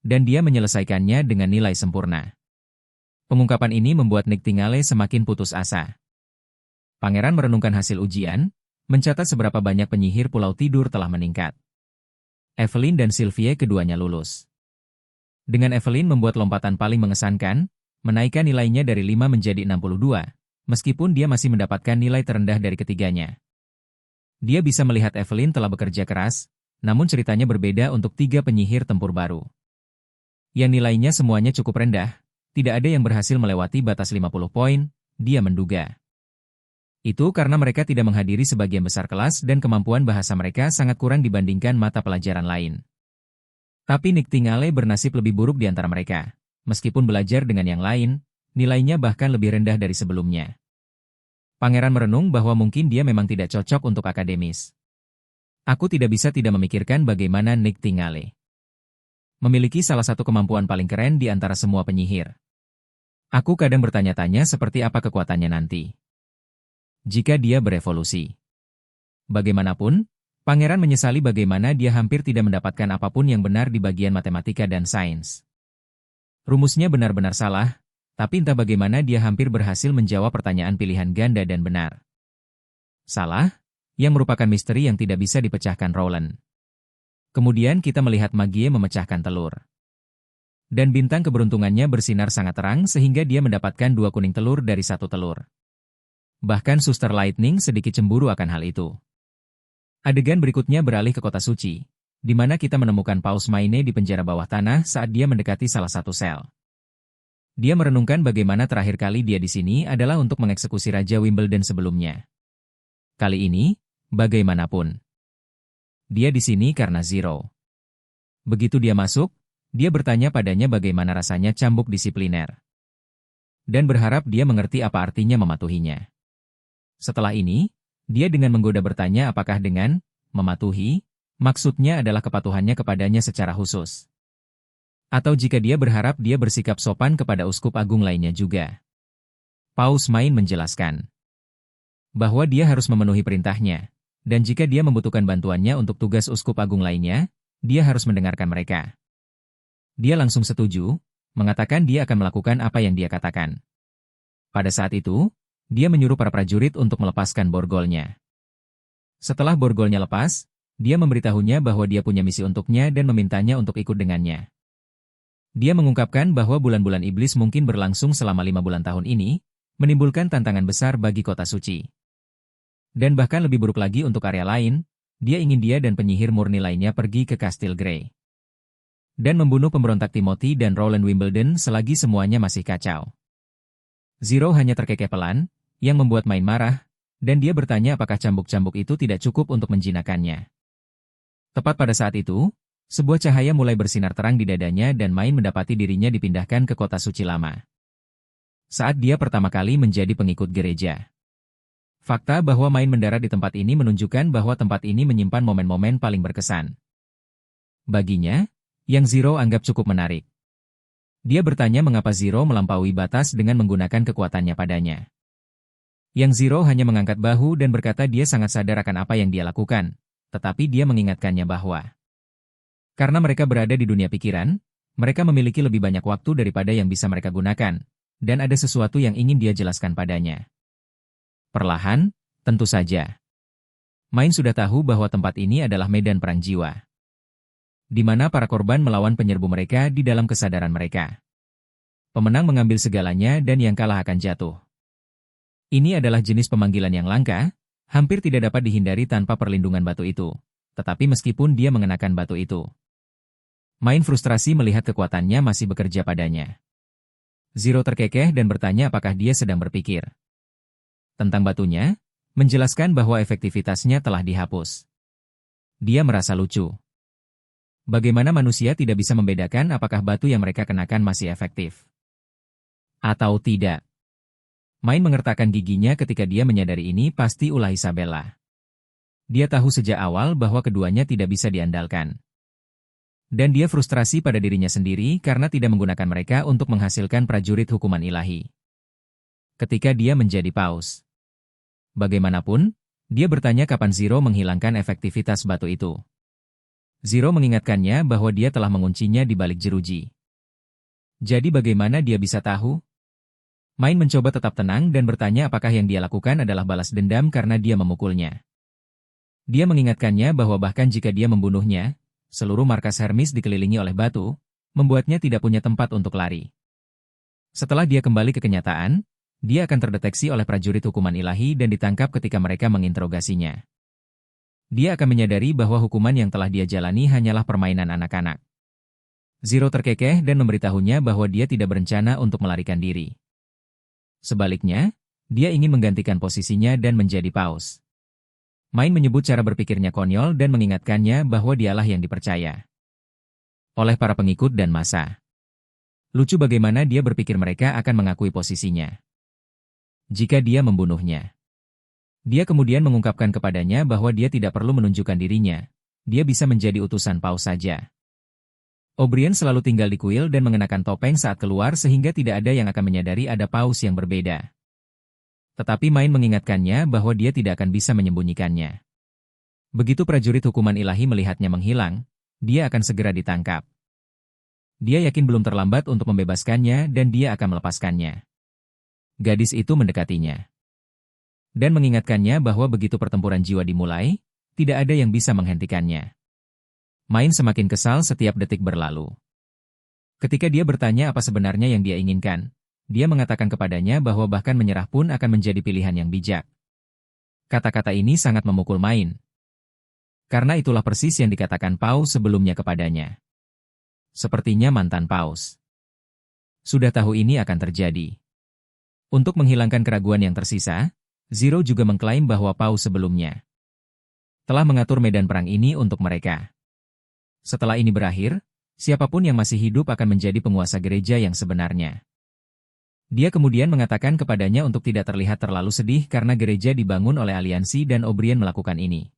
Dan dia menyelesaikannya dengan nilai sempurna. Pengungkapan ini membuat Nightingale semakin putus asa. Pangeran merenungkan hasil ujian, mencatat seberapa banyak penyihir Pulau Tidur telah meningkat. Evelyn dan Sylvie keduanya lulus. Dengan Evelyn membuat lompatan paling mengesankan, menaikkan nilainya dari 5 menjadi 62, meskipun dia masih mendapatkan nilai terendah dari ketiganya. Dia bisa melihat Evelyn telah bekerja keras, namun ceritanya berbeda untuk 3 penyihir tempur baru. Yang nilainya semuanya cukup rendah, tidak ada yang berhasil melewati batas 50 poin, dia menduga. Itu karena mereka tidak menghadiri sebagian besar kelas dan kemampuan bahasa mereka sangat kurang dibandingkan mata pelajaran lain. Tapi Nightingale bernasib lebih buruk di antara mereka. Meskipun belajar dengan yang lain, nilainya bahkan lebih rendah dari sebelumnya. Pangeran merenung bahwa mungkin dia memang tidak cocok untuk akademis. Aku tidak bisa tidak memikirkan bagaimana Nightingale memiliki salah satu kemampuan paling keren di antara semua penyihir. Aku kadang bertanya-tanya seperti apa kekuatannya nanti jika dia berevolusi. Bagaimanapun, Pangeran menyesali bagaimana dia hampir tidak mendapatkan apapun yang benar di bagian matematika dan sains. Rumusnya benar-benar salah, tapi entah bagaimana dia hampir berhasil menjawab pertanyaan pilihan ganda dan benar. Salah, yang merupakan misteri yang tidak bisa dipecahkan Rowland. Kemudian kita melihat Maggie memecahkan telur. Dan bintang keberuntungannya bersinar sangat terang sehingga dia mendapatkan 2 kuning telur dari 1 telur. Bahkan Suster Lightning sedikit cemburu akan hal itu. Adegan berikutnya beralih ke kota suci, di mana kita menemukan Paus Maine di penjara bawah tanah saat dia mendekati salah satu sel. Dia merenungkan bagaimana terakhir kali dia di sini adalah untuk mengeksekusi Raja Wimbledon sebelumnya. Kali ini, bagaimanapun, dia di sini karena Zero. Begitu dia masuk, Dia bertanya padanya bagaimana rasanya cambuk disipliner. Dan berharap dia mengerti apa artinya mematuhinya. Setelah ini, dia dengan menggoda bertanya apakah dengan mematuhi, maksudnya adalah kepatuhannya kepadanya secara khusus. Atau jika dia berharap dia bersikap sopan kepada uskup agung lainnya juga. Paus Main menjelaskan bahwa dia harus memenuhi perintahnya, dan jika dia membutuhkan bantuannya untuk tugas uskup agung lainnya, dia harus mendengarkan mereka. Dia langsung setuju, mengatakan dia akan melakukan apa yang dia katakan. Pada saat itu, dia menyuruh para prajurit untuk melepaskan borgolnya. Setelah borgolnya lepas, dia memberitahunya bahwa dia punya misi untuknya dan memintanya untuk ikut dengannya. Dia mengungkapkan bahwa bulan-bulan iblis mungkin berlangsung selama 5 bulan tahun ini, menimbulkan tantangan besar bagi kota suci. Dan bahkan lebih buruk lagi untuk area lain, dia ingin dia dan penyihir murni lainnya pergi ke Kastil Grey. Dan membunuh pemberontak Timothy dan Roland Wimbledon selagi semuanya masih kacau. Zero hanya terkekeh pelan, yang membuat Main marah, dan dia bertanya apakah cambuk-cambuk itu tidak cukup untuk menjinakkannya. Tepat pada saat itu, sebuah cahaya mulai bersinar terang di dadanya dan Main mendapati dirinya dipindahkan ke kota suci lama. Saat dia pertama kali menjadi pengikut gereja. Fakta bahwa Main mendarat di tempat ini menunjukkan bahwa tempat ini menyimpan momen-momen paling berkesan. Baginya, yang Zero anggap cukup menarik. Dia bertanya mengapa Zero melampaui batas dengan menggunakan kekuatannya padanya. Yang Zero hanya mengangkat bahu dan berkata dia sangat sadar akan apa yang dia lakukan, tetapi dia mengingatkannya bahwa karena mereka berada di dunia pikiran, mereka memiliki lebih banyak waktu daripada yang bisa mereka gunakan, dan ada sesuatu yang ingin dia jelaskan padanya. Perlahan, tentu saja. Main sudah tahu bahwa tempat ini adalah medan perang jiwa, di mana para korban melawan penyerbu mereka di dalam kesadaran mereka. Pemenang mengambil segalanya dan yang kalah akan jatuh. Ini adalah jenis pemanggilan yang langka, hampir tidak dapat dihindari tanpa perlindungan batu itu, tetapi meskipun dia mengenakan batu itu. Main frustrasi melihat kekuatannya masih bekerja padanya. Zero terkekeh dan bertanya apakah dia sedang berpikir tentang batunya, menjelaskan bahwa efektivitasnya telah dihapus. Dia merasa lucu. Bagaimana manusia tidak bisa membedakan apakah batu yang mereka kenakan masih efektif atau tidak? Main mengertakkan giginya ketika dia menyadari ini pasti ulah Isabella. Dia tahu sejak awal bahwa keduanya tidak bisa diandalkan. Dan dia frustrasi pada dirinya sendiri karena tidak menggunakan mereka untuk menghasilkan prajurit hukuman ilahi. Ketika dia menjadi paus. Bagaimanapun, dia bertanya kapan Zero menghilangkan efektivitas batu itu. Zero mengingatkannya bahwa dia telah menguncinya di balik jeruji. Jadi bagaimana dia bisa tahu? Main mencoba tetap tenang dan bertanya apakah yang dia lakukan adalah balas dendam karena dia memukulnya. Dia mengingatkannya bahwa bahkan jika dia membunuhnya, seluruh markas Hermes dikelilingi oleh batu, membuatnya tidak punya tempat untuk lari. Setelah dia kembali ke kenyataan, dia akan terdeteksi oleh prajurit hukuman ilahi dan ditangkap ketika mereka menginterogasinya. Dia akan menyadari bahwa hukuman yang telah dia jalani hanyalah permainan anak-anak. Zero terkekeh dan memberitahunya bahwa dia tidak berencana untuk melarikan diri. Sebaliknya, dia ingin menggantikan posisinya dan menjadi paus. Main menyebut cara berpikirnya konyol dan mengingatkannya bahwa dialah yang dipercaya oleh para pengikut dan massa. Lucu bagaimana dia berpikir mereka akan mengakui posisinya jika dia membunuhnya. Dia kemudian mengungkapkan kepadanya bahwa dia tidak perlu menunjukkan dirinya, dia bisa menjadi utusan paus saja. O'Brien selalu tinggal di kuil dan mengenakan topeng saat keluar sehingga tidak ada yang akan menyadari ada paus yang berbeda. Tetapi Main mengingatkannya bahwa dia tidak akan bisa menyembunyikannya. Begitu prajurit hukuman ilahi melihatnya menghilang, dia akan segera ditangkap. Dia yakin belum terlambat untuk membebaskannya dan dia akan melepaskannya. Gadis itu mendekatinya dan mengingatkannya bahwa begitu pertempuran jiwa dimulai, tidak ada yang bisa menghentikannya. Main semakin kesal setiap detik berlalu. Ketika dia bertanya apa sebenarnya yang dia inginkan, dia mengatakan kepadanya bahwa bahkan menyerah pun akan menjadi pilihan yang bijak. Kata-kata ini sangat memukul Main. Karena itulah persis yang dikatakan paus sebelumnya kepadanya. Sepertinya mantan paus sudah tahu ini akan terjadi. Untuk menghilangkan keraguan yang tersisa, Zero juga mengklaim bahwa paus sebelumnya telah mengatur medan perang ini untuk mereka. Setelah ini berakhir, Siapapun yang masih hidup akan menjadi penguasa gereja yang sebenarnya. Dia kemudian mengatakan kepadanya untuk tidak terlihat terlalu sedih karena gereja dibangun oleh aliansi dan O'Brien melakukan ini.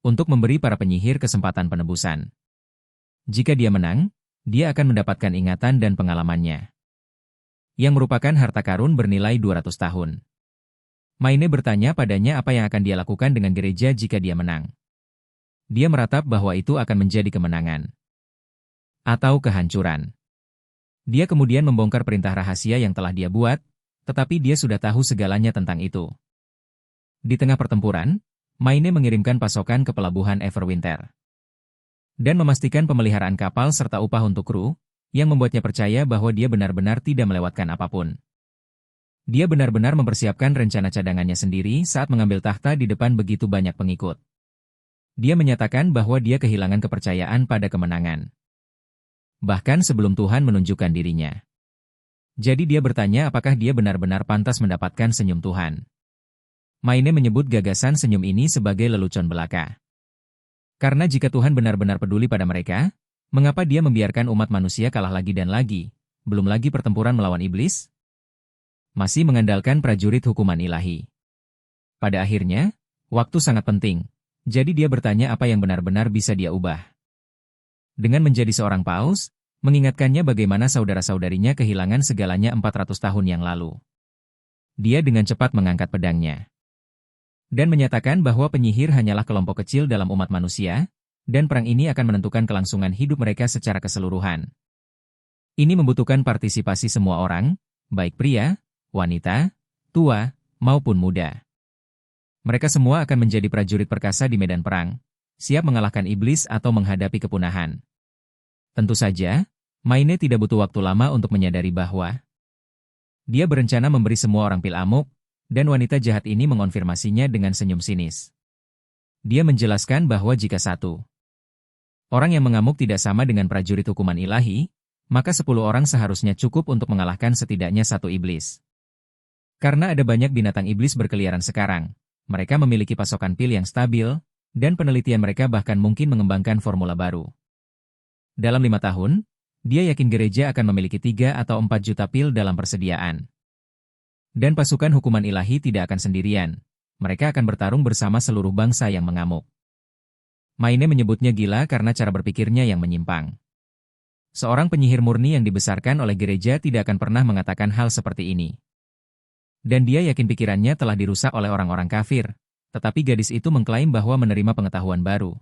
Untuk memberi para penyihir kesempatan penebusan. Jika dia menang, dia akan mendapatkan ingatan dan pengalamannya. Yang merupakan harta karun bernilai 200 tahun. Maine bertanya padanya apa yang akan dia lakukan dengan gereja jika dia menang. Dia meratap bahwa itu akan menjadi kemenangan. Atau kehancuran. Dia kemudian membongkar perintah rahasia yang telah dia buat, tetapi dia sudah tahu segalanya tentang itu. Di tengah pertempuran, Maine mengirimkan pasokan ke pelabuhan Everwinter. Dan memastikan pemeliharaan kapal serta upah untuk kru, yang membuatnya percaya bahwa dia benar-benar tidak melewatkan apapun. Dia benar-benar mempersiapkan rencana cadangannya sendiri saat mengambil tahta di depan begitu banyak pengikut. Dia menyatakan bahwa dia kehilangan kepercayaan pada kemenangan. Bahkan sebelum Tuhan menunjukkan dirinya. Jadi dia bertanya apakah dia benar-benar pantas mendapatkan senyum Tuhan. Maine menyebut gagasan senyum ini sebagai lelucon belaka. Karena jika Tuhan benar-benar peduli pada mereka, mengapa dia membiarkan umat manusia kalah lagi dan lagi, belum lagi pertempuran melawan iblis? Masih mengandalkan prajurit hukuman ilahi. Pada akhirnya, waktu sangat penting, jadi dia bertanya apa yang benar-benar bisa dia ubah. Dengan menjadi seorang paus, mengingatkannya bagaimana saudara-saudarinya kehilangan segalanya 400 tahun yang lalu. Dia dengan cepat mengangkat pedangnya. Dan menyatakan bahwa penyihir hanyalah kelompok kecil dalam umat manusia, dan perang ini akan menentukan kelangsungan hidup mereka secara keseluruhan. Ini membutuhkan partisipasi semua orang, baik pria, wanita, tua, maupun muda. Mereka semua akan menjadi prajurit perkasa di medan perang, siap mengalahkan iblis atau menghadapi kepunahan. Tentu saja, Maine tidak butuh waktu lama untuk menyadari bahwa dia berencana memberi semua orang pil amuk, dan wanita jahat ini mengonfirmasinya dengan senyum sinis. Dia menjelaskan bahwa jika satu orang yang mengamuk tidak sama dengan prajurit hukuman ilahi, maka 10 orang seharusnya cukup untuk mengalahkan setidaknya satu iblis. Karena ada banyak binatang iblis berkeliaran sekarang, mereka memiliki pasokan pil yang stabil, dan penelitian mereka bahkan mungkin mengembangkan formula baru. Dalam 5 tahun, dia yakin gereja akan memiliki 3 atau 4 juta pil dalam persediaan. Dan pasukan hukuman ilahi tidak akan sendirian, mereka akan bertarung bersama seluruh bangsa yang mengamuk. Maine menyebutnya gila karena cara berpikirnya yang menyimpang. Seorang penyihir murni yang dibesarkan oleh gereja tidak akan pernah mengatakan hal seperti ini. Dan dia yakin pikirannya telah dirusak oleh orang-orang kafir, tetapi gadis itu mengklaim bahwa menerima pengetahuan baru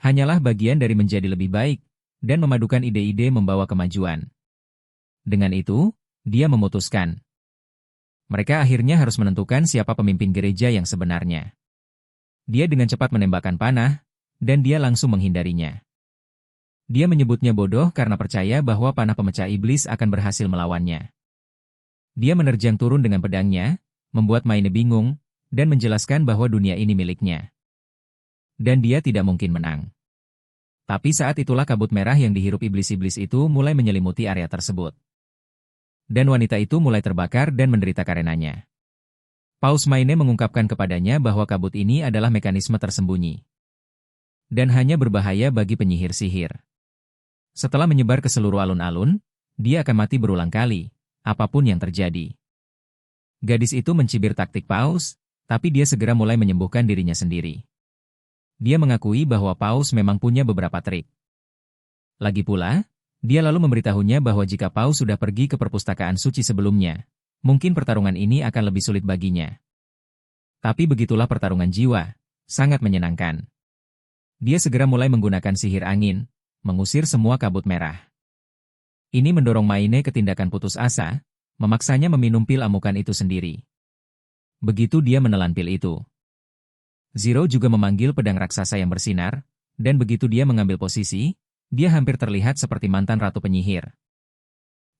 hanyalah bagian dari menjadi lebih baik, dan memadukan ide-ide membawa kemajuan. Dengan itu, dia memutuskan. Mereka akhirnya harus menentukan siapa pemimpin gereja yang sebenarnya. Dia dengan cepat menembakkan panah, dan dia langsung menghindarinya. Dia menyebutnya bodoh karena percaya bahwa panah pemecah iblis akan berhasil melawannya. Dia menerjang turun dengan pedangnya, membuat Maine bingung, dan menjelaskan bahwa dunia ini miliknya. Dan dia tidak mungkin menang. Tapi saat itulah kabut merah yang dihirup iblis-iblis itu mulai menyelimuti area tersebut. Dan wanita itu mulai terbakar dan menderita karenanya. Paus Maine mengungkapkan kepadanya bahwa kabut ini adalah mekanisme tersembunyi. Dan hanya berbahaya bagi penyihir sihir. Setelah menyebar ke seluruh alun-alun, dia akan mati berulang kali, apapun yang terjadi. Gadis itu mencibir taktik Paus, tapi dia segera mulai menyembuhkan dirinya sendiri. Dia mengakui bahwa Paus memang punya beberapa trik. Lagi pula, dia lalu memberitahunya bahwa jika Paus sudah pergi ke perpustakaan suci sebelumnya, mungkin pertarungan ini akan lebih sulit baginya. Tapi begitulah pertarungan jiwa, sangat menyenangkan. Dia segera mulai menggunakan sihir angin, mengusir semua kabut merah. Ini mendorong Maine ke tindakan putus asa, memaksanya meminum pil amukan itu sendiri. Begitu dia menelan pil itu, Zero juga memanggil pedang raksasa yang bersinar, dan begitu dia mengambil posisi, dia hampir terlihat seperti mantan ratu penyihir,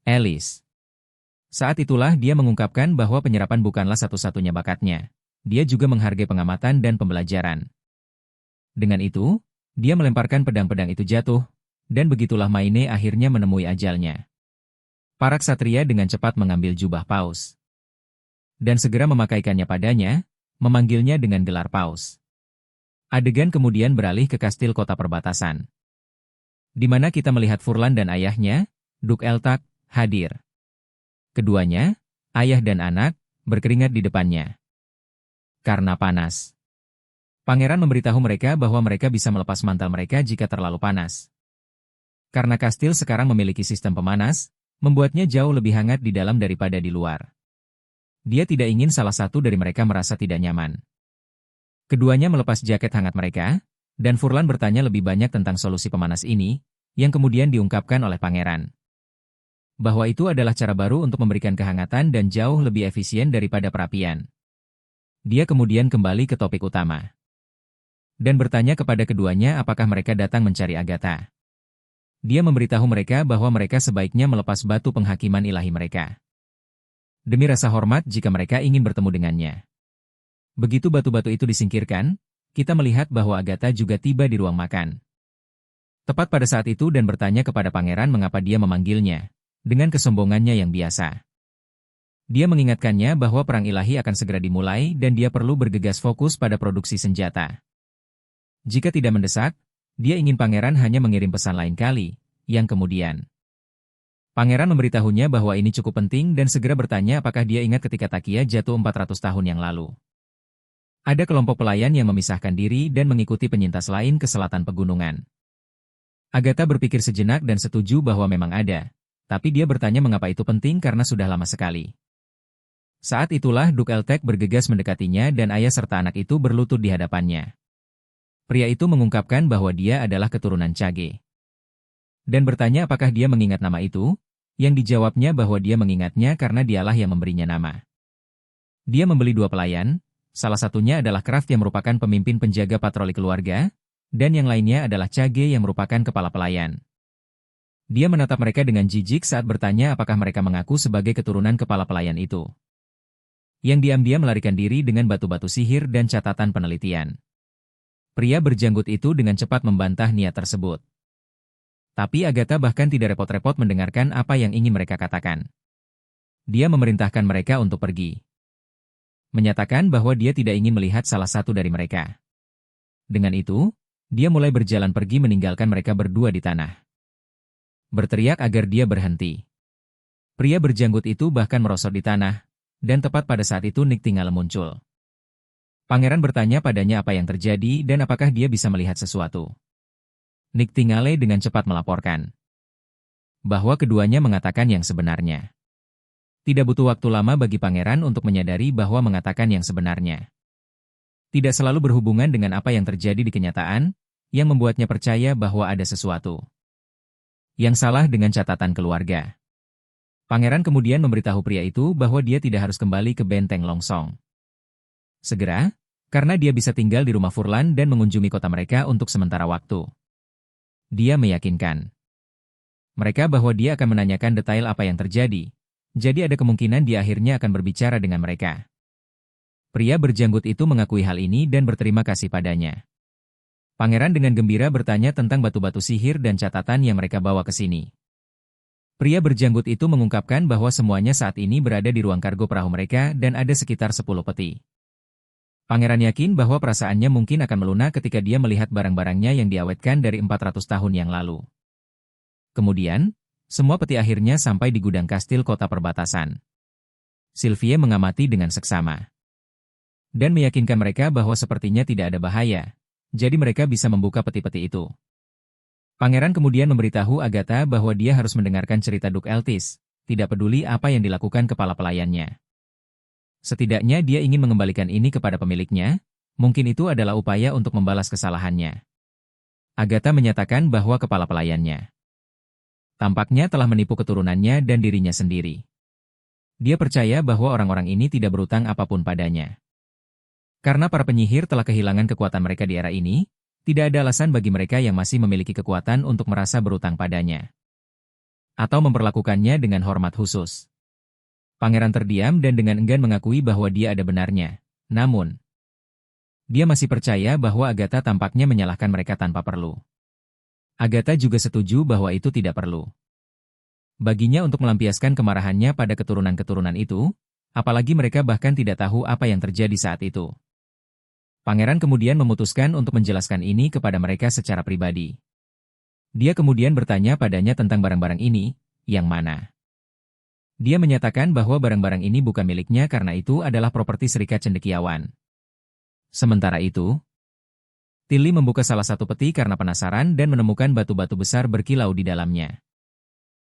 Alice. Saat itulah dia mengungkapkan bahwa penyerapan bukanlah satu-satunya bakatnya. Dia juga menghargai pengamatan dan pembelajaran. Dengan itu, dia melemparkan pedang-pedang itu jatuh, dan begitulah Maine akhirnya menemui ajalnya. Para ksatria dengan cepat mengambil jubah Paus. Dan segera memakaikannya padanya, memanggilnya dengan gelar Paus. Adegan kemudian beralih ke kastil kota perbatasan. di mana kita melihat Furlan dan ayahnya, Duk Eltak, hadir. Keduanya, ayah dan anak, berkeringat di depannya. Karena panas. Pangeran memberitahu mereka bahwa mereka bisa melepas mantel mereka jika terlalu panas. Karena kastil sekarang memiliki sistem pemanas, membuatnya jauh lebih hangat di dalam daripada di luar. Dia tidak ingin salah satu dari mereka merasa tidak nyaman. Keduanya melepas jaket hangat mereka, dan Furlan bertanya lebih banyak tentang solusi pemanas ini, yang kemudian diungkapkan oleh pangeran. Bahwa itu adalah cara baru untuk memberikan kehangatan dan jauh lebih efisien daripada perapian. Dia kemudian kembali ke topik utama. Dan bertanya kepada keduanya apakah mereka datang mencari Agatha. Dia memberitahu mereka bahwa mereka sebaiknya melepas batu penghakiman ilahi mereka. Demi rasa hormat jika mereka ingin bertemu dengannya. Begitu batu-batu itu disingkirkan, kita melihat bahwa Agatha juga tiba di ruang makan. Tepat pada saat itu dan bertanya kepada pangeran mengapa dia memanggilnya, dengan kesombongannya yang biasa. Dia mengingatkannya bahwa perang ilahi akan segera dimulai dan dia perlu bergegas fokus pada produksi senjata. Jika tidak mendesak, dia ingin pangeran hanya mengirim pesan lain kali, yang kemudian. Pangeran memberitahunya bahwa ini cukup penting dan segera bertanya apakah dia ingat ketika Takia jatuh 400 tahun yang lalu. Ada kelompok pelayan yang memisahkan diri dan mengikuti penyintas lain ke selatan pegunungan. Agatha berpikir sejenak dan setuju bahwa memang ada, tapi dia bertanya mengapa itu penting karena sudah lama sekali. Saat itulah Duk Eltek bergegas mendekatinya dan ayah serta anak itu berlutut di hadapannya. Pria itu mengungkapkan bahwa dia adalah keturunan Cage. Dan bertanya apakah dia mengingat nama itu, yang dijawabnya bahwa dia mengingatnya karena dialah yang memberinya nama. Dia membeli 2 pelayan, salah satunya adalah Kraft yang merupakan pemimpin penjaga patroli keluarga, dan yang lainnya adalah Cage yang merupakan kepala pelayan. Dia menatap mereka dengan jijik saat bertanya apakah mereka mengaku sebagai keturunan kepala pelayan itu. Yang diam-diam melarikan diri dengan batu-batu sihir dan catatan penelitian. Pria berjanggut itu dengan cepat membantah niat tersebut. Tapi Agatha bahkan tidak repot-repot mendengarkan apa yang ingin mereka katakan. Dia memerintahkan mereka untuk pergi. Menyatakan bahwa dia tidak ingin melihat salah satu dari mereka. Dengan itu, dia mulai berjalan pergi meninggalkan mereka berdua di tanah. Berteriak agar dia berhenti. Pria berjanggut itu bahkan merosot di tanah, dan tepat pada saat itu Niktingale muncul. Pangeran bertanya padanya apa yang terjadi dan apakah dia bisa melihat sesuatu. Niktingale dengan cepat melaporkan bahwa keduanya mengatakan yang sebenarnya. Tidak butuh waktu lama bagi pangeran untuk menyadari bahwa mengatakan yang sebenarnya tidak selalu berhubungan dengan apa yang terjadi di kenyataan, yang membuatnya percaya bahwa ada sesuatu yang salah dengan catatan keluarga. Pangeran kemudian memberitahu pria itu bahwa dia tidak harus kembali ke benteng Longsong segera, karena dia bisa tinggal di rumah Furlan dan mengunjungi kota mereka untuk sementara waktu. Dia meyakinkan mereka bahwa dia akan menanyakan detail apa yang terjadi, jadi ada kemungkinan dia akhirnya akan berbicara dengan mereka. Pria berjanggut itu mengakui hal ini dan berterima kasih padanya. Pangeran dengan gembira bertanya tentang batu-batu sihir dan catatan yang mereka bawa ke sini. Pria berjanggut itu mengungkapkan bahwa semuanya saat ini berada di ruang kargo perahu mereka dan ada sekitar 10 peti. Pangeran yakin bahwa perasaannya mungkin akan melunak ketika dia melihat barang-barangnya yang diawetkan dari 400 tahun yang lalu. Kemudian, semua peti akhirnya sampai di gudang kastil kota perbatasan. Sylvie mengamati dengan seksama. Dan meyakinkan mereka bahwa sepertinya tidak ada bahaya, jadi mereka bisa membuka peti-peti itu. Pangeran kemudian memberitahu Agatha bahwa dia harus mendengarkan cerita Duk Eltis, tidak peduli apa yang dilakukan kepala pelayannya. Setidaknya dia ingin mengembalikan ini kepada pemiliknya, mungkin itu adalah upaya untuk membalas kesalahannya. Agatha menyatakan bahwa kepala pelayannya tampaknya telah menipu keturunannya dan dirinya sendiri. Dia percaya bahwa orang-orang ini tidak berutang apapun padanya. Karena para penyihir telah kehilangan kekuatan mereka di era ini, tidak ada alasan bagi mereka yang masih memiliki kekuatan untuk merasa berutang padanya. Atau memperlakukannya dengan hormat khusus. Pangeran terdiam dan dengan enggan mengakui bahwa dia ada benarnya. Namun, dia masih percaya bahwa Agatha tampaknya menyalahkan mereka tanpa perlu. Agatha juga setuju bahwa itu tidak perlu. Baginya untuk melampiaskan kemarahannya pada keturunan-keturunan itu, apalagi mereka bahkan tidak tahu apa yang terjadi saat itu. Pangeran kemudian memutuskan untuk menjelaskan ini kepada mereka secara pribadi. Dia kemudian bertanya padanya tentang barang-barang ini, yang mana. Dia menyatakan bahwa barang-barang ini bukan miliknya karena itu adalah properti Serikat Cendekiawan. Sementara itu, Tilly membuka salah satu peti karena penasaran dan menemukan batu-batu besar berkilau di dalamnya.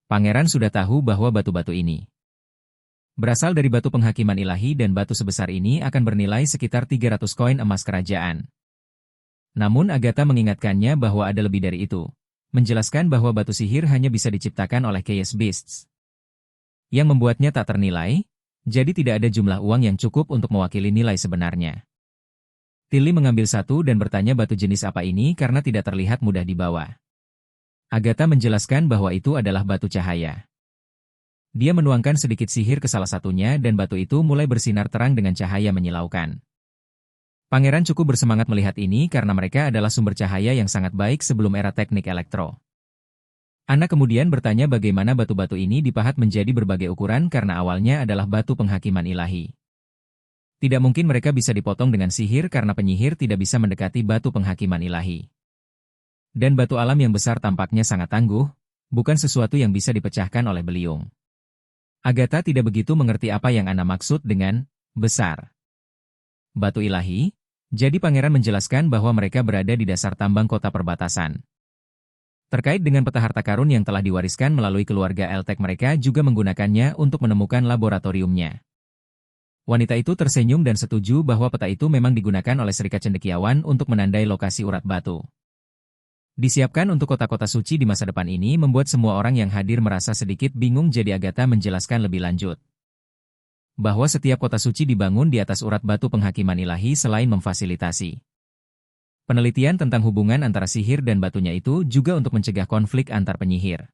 Pangeran sudah tahu bahwa batu-batu ini berasal dari batu penghakiman ilahi dan batu sebesar ini akan bernilai sekitar 300 koin emas kerajaan. Namun Agatha mengingatkannya bahwa ada lebih dari itu, menjelaskan bahwa batu sihir hanya bisa diciptakan oleh Chaos Beasts, yang membuatnya tak ternilai, jadi tidak ada jumlah uang yang cukup untuk mewakili nilai sebenarnya. Tilly mengambil satu dan bertanya batu jenis apa ini karena tidak terlihat mudah dibawa. Agatha menjelaskan bahwa itu adalah batu cahaya. Dia menuangkan sedikit sihir ke salah satunya dan batu itu mulai bersinar terang dengan cahaya menyilaukan. Pangeran cukup bersemangat melihat ini karena mereka adalah sumber cahaya yang sangat baik sebelum era teknik elektro. Anna kemudian bertanya bagaimana batu-batu ini dipahat menjadi berbagai ukuran karena awalnya adalah batu penghakiman ilahi. Tidak mungkin mereka bisa dipotong dengan sihir karena penyihir tidak bisa mendekati batu penghakiman ilahi. Dan batu alam yang besar tampaknya sangat tangguh, bukan sesuatu yang bisa dipecahkan oleh beliung. Agatha tidak begitu mengerti apa yang Anna maksud dengan besar. Batu ilahi, jadi pangeran menjelaskan bahwa mereka berada di dasar tambang kota perbatasan. Terkait dengan peta harta karun yang telah diwariskan melalui keluarga Eltek, mereka juga menggunakannya untuk menemukan laboratoriumnya. Wanita itu tersenyum dan setuju bahwa peta itu memang digunakan oleh Serikat Cendekiawan untuk menandai lokasi urat batu. Disiapkan untuk kota-kota suci di masa depan ini membuat semua orang yang hadir merasa sedikit bingung, jadi Agatha menjelaskan lebih lanjut bahwa setiap kota suci dibangun di atas urat batu penghakiman ilahi selain memfasilitasi penelitian tentang hubungan antara sihir dan batunya itu juga untuk mencegah konflik antar penyihir.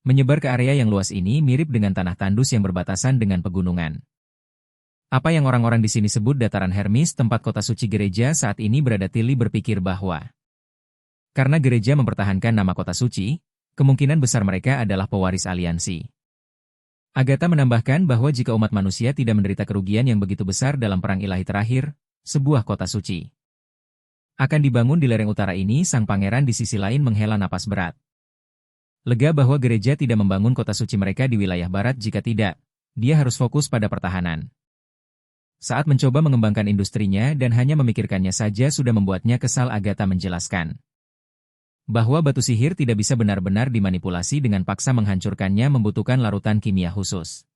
Menyebar ke area yang luas ini mirip dengan tanah tandus yang berbatasan dengan pegunungan. Apa yang orang-orang di sini sebut dataran Hermes, tempat kota suci gereja saat ini berada. Tilly berpikir bahwa karena gereja mempertahankan nama kota suci, kemungkinan besar mereka adalah pewaris aliansi. Agatha menambahkan bahwa jika umat manusia tidak menderita kerugian yang begitu besar dalam perang ilahi terakhir, sebuah kota suci akan dibangun di lereng utara ini. Sang pangeran di sisi lain menghela napas berat. Lega bahwa gereja tidak membangun kota suci mereka di wilayah barat. Jika tidak, dia harus fokus pada pertahanan. Saat mencoba mengembangkan industrinya dan hanya memikirkannya saja sudah membuatnya kesal. Agatha menjelaskan bahwa batu sihir tidak bisa benar-benar dimanipulasi dengan paksa. Menghancurkannya membutuhkan larutan kimia khusus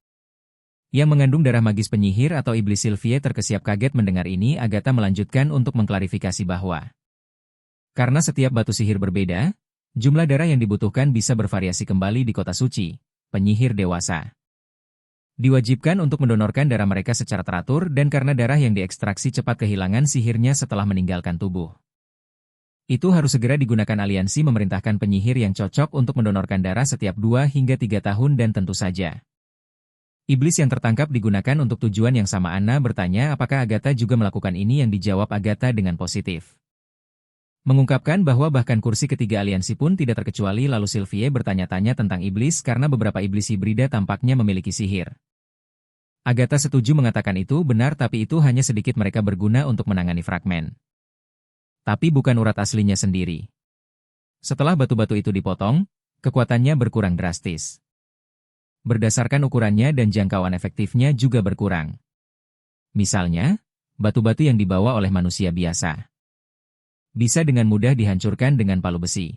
yang mengandung darah magis penyihir atau iblis. Sylvie terkesiap kaget mendengar ini. Agatha melanjutkan untuk mengklarifikasi bahwa karena setiap batu sihir berbeda, jumlah darah yang dibutuhkan bisa bervariasi. Kembali di kota suci, penyihir dewasa diwajibkan untuk mendonorkan darah mereka secara teratur, dan karena darah yang diekstraksi cepat kehilangan sihirnya setelah meninggalkan tubuh. Itu harus segera digunakan. Aliansi memerintahkan penyihir yang cocok untuk mendonorkan darah setiap 2 hingga 3 tahun dan tentu saja iblis yang tertangkap digunakan untuk tujuan yang sama. Anna bertanya apakah Agatha juga melakukan ini, yang dijawab Agatha dengan positif. Mengungkapkan bahwa bahkan kursi ketiga aliansi pun tidak terkecuali. Lalu Sylvie bertanya-tanya tentang iblis karena beberapa iblis hibrida tampaknya memiliki sihir. Agatha setuju mengatakan itu benar, tapi itu hanya sedikit. Mereka berguna untuk menangani fragmen, tapi bukan urat aslinya sendiri. Setelah batu-batu itu dipotong, kekuatannya berkurang drastis. Berdasarkan ukurannya dan jangkauan efektifnya juga berkurang. Misalnya, batu-batu yang dibawa oleh manusia biasa bisa dengan mudah dihancurkan dengan palu besi.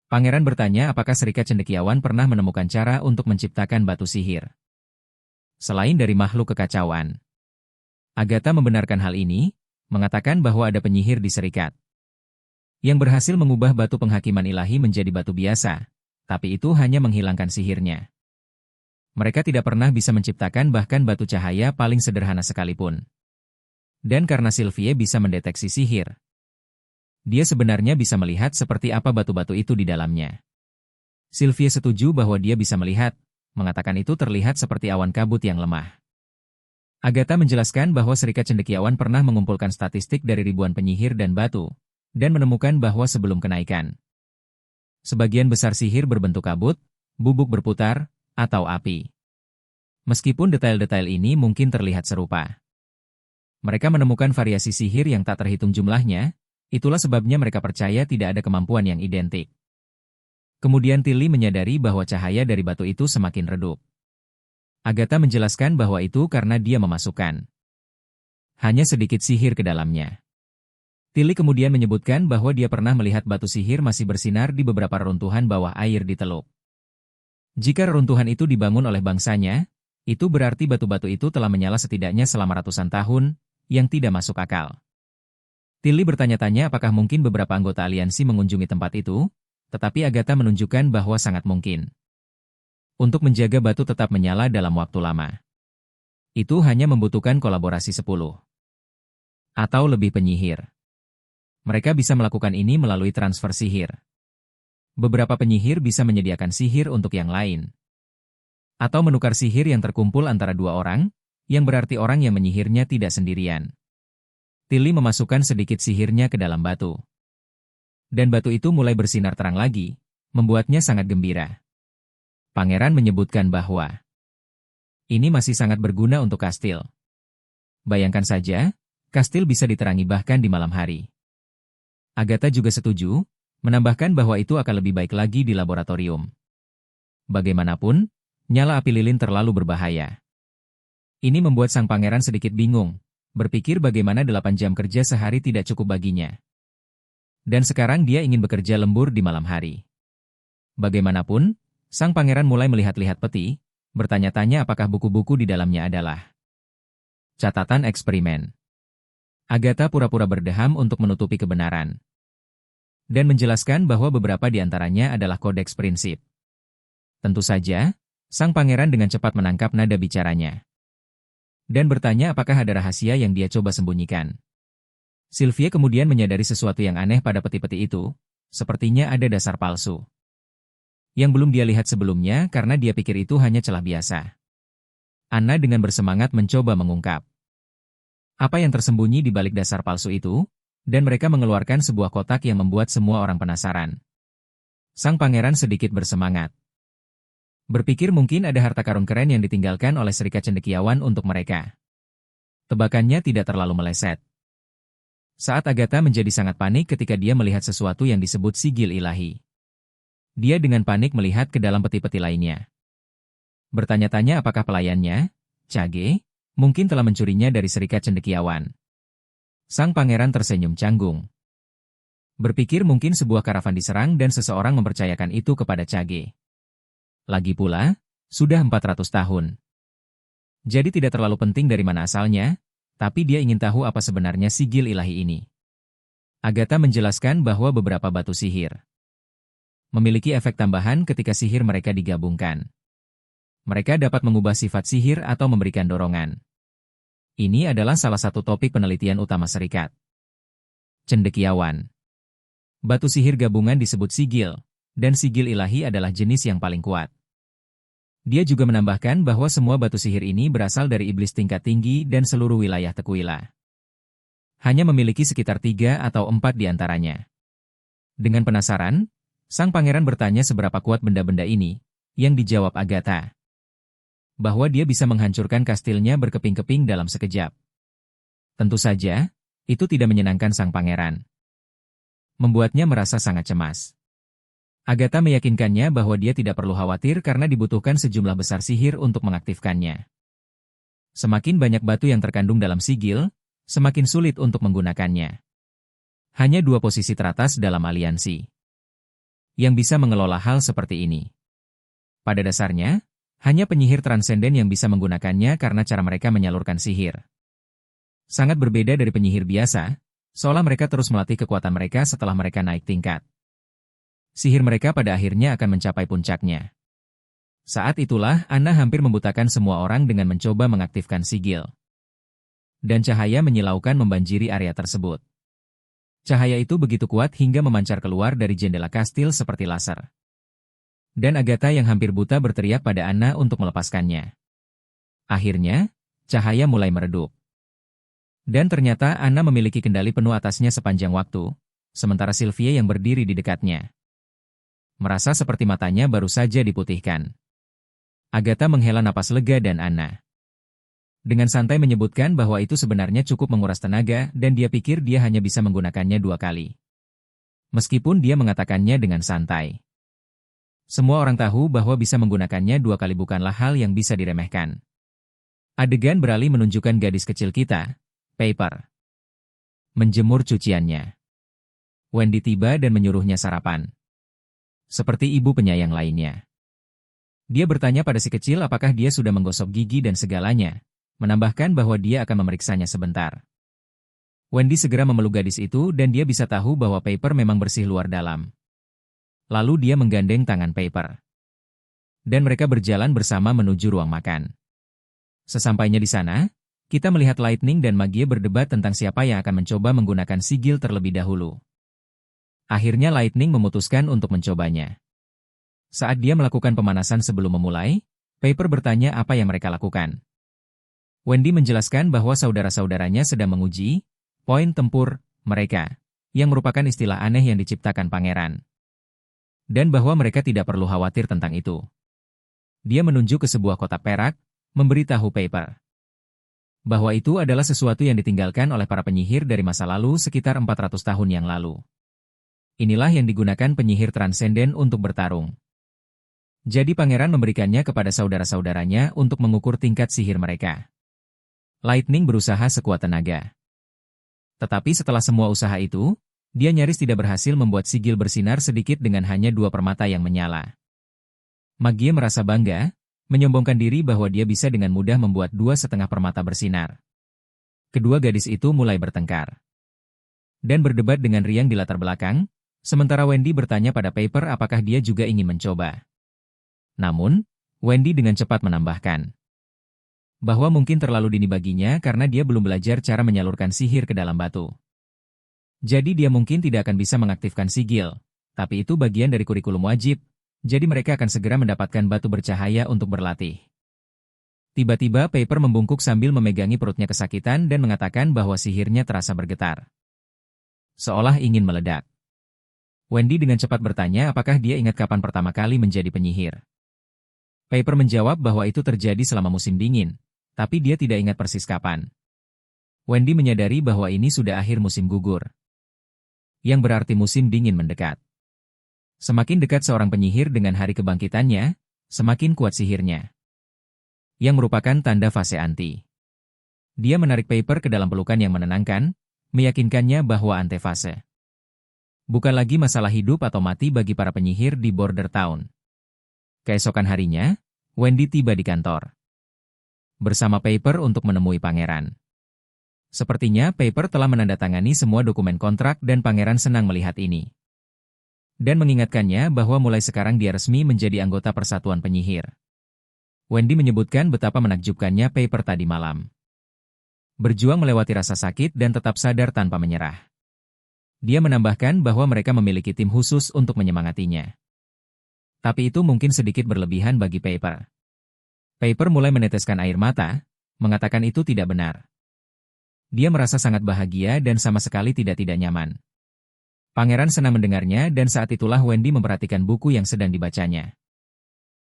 Pangeran bertanya apakah Serikat Cendekiawan pernah menemukan cara untuk menciptakan batu sihir selain dari makhluk kekacauan. Agatha membenarkan hal ini, mengatakan bahwa ada penyihir di Serikat yang berhasil mengubah batu penghakiman ilahi menjadi batu biasa, tapi itu hanya menghilangkan sihirnya. Mereka tidak pernah bisa menciptakan bahkan batu cahaya paling sederhana sekalipun. Dan karena Sylvie bisa mendeteksi sihir, dia sebenarnya bisa melihat seperti apa batu-batu itu di dalamnya. Sylvie setuju bahwa dia bisa melihat, mengatakan itu terlihat seperti awan kabut yang lemah. Agatha menjelaskan bahwa Serikat Cendekiawan pernah mengumpulkan statistik dari ribuan penyihir dan batu, dan menemukan bahwa sebelum kenaikan, sebagian besar sihir berbentuk kabut, bubuk berputar, atau api. Meskipun detail-detail ini mungkin terlihat serupa, mereka menemukan variasi sihir yang tak terhitung jumlahnya. Itulah sebabnya mereka percaya tidak ada kemampuan yang identik. Kemudian Tilly menyadari bahwa cahaya dari batu itu semakin redup. Agatha menjelaskan bahwa itu karena dia memasukkan hanya sedikit sihir ke dalamnya. Tilly kemudian menyebutkan bahwa dia pernah melihat batu sihir masih bersinar di beberapa reruntuhan bawah air di teluk. Jika reruntuhan itu dibangun oleh bangsanya, itu berarti batu-batu itu telah menyala setidaknya selama ratusan tahun, yang tidak masuk akal. Tilly bertanya-tanya apakah mungkin beberapa anggota aliansi mengunjungi tempat itu, tetapi Agatha menunjukkan bahwa sangat mungkin. Untuk menjaga batu tetap menyala dalam waktu lama, itu hanya membutuhkan kolaborasi 10 atau lebih penyihir. Mereka bisa melakukan ini melalui transfer sihir. Beberapa penyihir bisa menyediakan sihir untuk yang lain. Atau menukar sihir yang terkumpul antara dua orang, yang berarti orang yang menyihirnya tidak sendirian. Tilly memasukkan sedikit sihirnya ke dalam batu. Dan batu itu mulai bersinar terang lagi, membuatnya sangat gembira. Pangeran menyebutkan bahwa ini masih sangat berguna untuk kastil. Bayangkan saja, kastil bisa diterangi bahkan di malam hari. Agatha juga setuju, menambahkan bahwa itu akan lebih baik lagi di laboratorium. Bagaimanapun, nyala api lilin terlalu berbahaya. Ini membuat sang pangeran sedikit bingung, berpikir bagaimana 8 jam kerja sehari tidak cukup baginya. Dan sekarang dia ingin bekerja lembur di malam hari. Bagaimanapun, sang pangeran mulai melihat-lihat peti, bertanya-tanya apakah buku-buku di dalamnya adalah catatan eksperimen. Agatha pura-pura berdeham untuk menutupi kebenaran. Dan menjelaskan bahwa beberapa di antaranya adalah kodeks prinsip. Tentu saja, sang pangeran dengan cepat menangkap nada bicaranya. Dan bertanya apakah ada rahasia yang dia coba sembunyikan. Sylvia kemudian menyadari sesuatu yang aneh pada peti-peti itu, sepertinya ada dasar palsu. Yang belum dia lihat sebelumnya karena dia pikir itu hanya celah biasa. Anna dengan bersemangat mencoba mengungkap apa yang tersembunyi di balik dasar palsu itu, dan mereka mengeluarkan sebuah kotak yang membuat semua orang penasaran. Sang pangeran sedikit bersemangat. Berpikir mungkin ada harta karun keren yang ditinggalkan oleh Serikat Cendekiawan untuk mereka. Tebakannya tidak terlalu meleset. Saat Agatha menjadi sangat panik ketika dia melihat sesuatu yang disebut sigil ilahi. Dia dengan panik melihat ke dalam peti-peti lainnya. Bertanya-tanya apakah pelayannya, Cage, mungkin telah mencurinya dari Serikat Cendekiawan. Sang pangeran tersenyum canggung. Berpikir mungkin sebuah karavan diserang dan seseorang mempercayakan itu kepada Cage. Lagi pula, sudah 400 tahun. Jadi tidak terlalu penting dari mana asalnya, tapi dia ingin tahu apa sebenarnya sigil ilahi ini. Agatha menjelaskan bahwa beberapa batu sihir memiliki efek tambahan ketika sihir mereka digabungkan. Mereka dapat mengubah sifat sihir atau memberikan dorongan. Ini adalah salah satu topik penelitian utama Serikat Cendekiawan. Batu sihir gabungan disebut sigil, dan sigil ilahi adalah jenis yang paling kuat. Dia juga menambahkan bahwa semua batu sihir ini berasal dari iblis tingkat tinggi dan seluruh wilayah Tequila. Hanya memiliki sekitar 3 atau 4 di antaranya. Dengan penasaran, sang pangeran bertanya seberapa kuat benda-benda ini, yang dijawab Agatha. Bahwa dia bisa menghancurkan kastilnya berkeping-keping dalam sekejap. Tentu saja, itu tidak menyenangkan sang pangeran. Membuatnya merasa sangat cemas. Agatha meyakinkannya bahwa dia tidak perlu khawatir karena dibutuhkan sejumlah besar sihir untuk mengaktifkannya. Semakin banyak batu yang terkandung dalam sigil, semakin sulit untuk menggunakannya. Hanya 2 posisi teratas dalam aliansi yang bisa mengelola hal seperti ini. Pada dasarnya, hanya penyihir transenden yang bisa menggunakannya karena cara mereka menyalurkan sihir. Sangat berbeda dari penyihir biasa, seolah mereka terus melatih kekuatan mereka setelah mereka naik tingkat. Sihir mereka pada akhirnya akan mencapai puncaknya. Saat itulah Anna hampir membutakan semua orang dengan mencoba mengaktifkan sigil. Dan cahaya menyilaukan membanjiri area tersebut. Cahaya itu begitu kuat hingga memancar keluar dari jendela kastil seperti laser. Dan Agatha yang hampir buta berteriak pada Anna untuk melepaskannya. Akhirnya, cahaya mulai meredup. Dan ternyata Anna memiliki kendali penuh atasnya sepanjang waktu, sementara Sylvia yang berdiri di dekatnya merasa seperti matanya baru saja diputihkan. Agatha menghela napas lega dan Anna dengan santai menyebutkan bahwa itu sebenarnya cukup menguras tenaga dan dia pikir dia hanya bisa menggunakannya 2 kali. Meskipun dia mengatakannya dengan santai. Semua orang tahu bahwa bisa menggunakannya 2 kali bukanlah hal yang bisa diremehkan. Adegan beralih menunjukkan gadis kecil kita, Paper, menjemur cuciannya. Wendy tiba dan menyuruhnya sarapan. Seperti ibu penyayang lainnya. Dia bertanya pada si kecil apakah dia sudah menggosok gigi dan segalanya, menambahkan bahwa dia akan memeriksanya sebentar. Wendy segera memeluk gadis itu dan dia bisa tahu bahwa Paper memang bersih luar dalam. Lalu dia menggandeng tangan Paper. Dan mereka berjalan bersama menuju ruang makan. Sesampainya di sana, kita melihat Lightning dan Magie berdebat tentang siapa yang akan mencoba menggunakan sigil terlebih dahulu. Akhirnya Lightning memutuskan untuk mencobanya. Saat dia melakukan pemanasan sebelum memulai, Paper bertanya apa yang mereka lakukan. Wendy menjelaskan bahwa saudara-saudaranya sedang menguji poin tempur mereka, yang merupakan istilah aneh yang diciptakan pangeran. Dan bahwa mereka tidak perlu khawatir tentang itu. Dia menunjuk ke sebuah kotak perak, memberitahu Paper bahwa itu adalah sesuatu yang ditinggalkan oleh para penyihir dari masa lalu sekitar 400 tahun yang lalu. Inilah yang digunakan penyihir transenden untuk bertarung. Jadi pangeran memberikannya kepada saudara-saudaranya untuk mengukur tingkat sihir mereka. Lightning berusaha sekuat tenaga. Tetapi setelah semua usaha itu, dia nyaris tidak berhasil membuat sigil bersinar sedikit dengan hanya 2 permata yang menyala. Magie merasa bangga, menyombongkan diri bahwa dia bisa dengan mudah membuat 2,5 permata bersinar. Kedua gadis itu mulai bertengkar. Dan berdebat dengan riang di latar belakang, sementara Wendy bertanya pada Paper apakah dia juga ingin mencoba. Namun, Wendy dengan cepat menambahkan bahwa mungkin terlalu dini baginya karena dia belum belajar cara menyalurkan sihir ke dalam batu. Jadi dia mungkin tidak akan bisa mengaktifkan sigil, tapi itu bagian dari kurikulum wajib, jadi mereka akan segera mendapatkan batu bercahaya untuk berlatih. Tiba-tiba Paper membungkuk sambil memegangi perutnya kesakitan dan mengatakan bahwa sihirnya terasa bergetar. Seolah ingin meledak. Wendy dengan cepat bertanya apakah dia ingat kapan pertama kali menjadi penyihir. Paper menjawab bahwa itu terjadi selama musim dingin, tapi dia tidak ingat persis kapan. Wendy menyadari bahwa ini sudah akhir musim gugur. Yang berarti musim dingin mendekat. Semakin dekat seorang penyihir dengan hari kebangkitannya, semakin kuat sihirnya. Yang merupakan tanda fase anti. Dia menarik Paper ke dalam pelukan yang menenangkan, meyakinkannya bahwa antefase bukan lagi masalah hidup atau mati bagi para penyihir di Border Town. Keesokan harinya, Wendy tiba di kantor bersama Paper untuk menemui pangeran. Sepertinya Paper telah menandatangani semua dokumen kontrak dan pangeran senang melihat ini. Dan mengingatkannya bahwa mulai sekarang dia resmi menjadi anggota persatuan penyihir. Wendy menyebutkan betapa menakjubkannya Paper tadi malam. Berjuang melewati rasa sakit dan tetap sadar tanpa menyerah. Dia menambahkan bahwa mereka memiliki tim khusus untuk menyemangatinya. Tapi itu mungkin sedikit berlebihan bagi Paper. Paper mulai meneteskan air mata, mengatakan itu tidak benar. Dia merasa sangat bahagia dan sama sekali tidak nyaman. Pangeran senang mendengarnya dan saat itulah Wendy memperhatikan buku yang sedang dibacanya.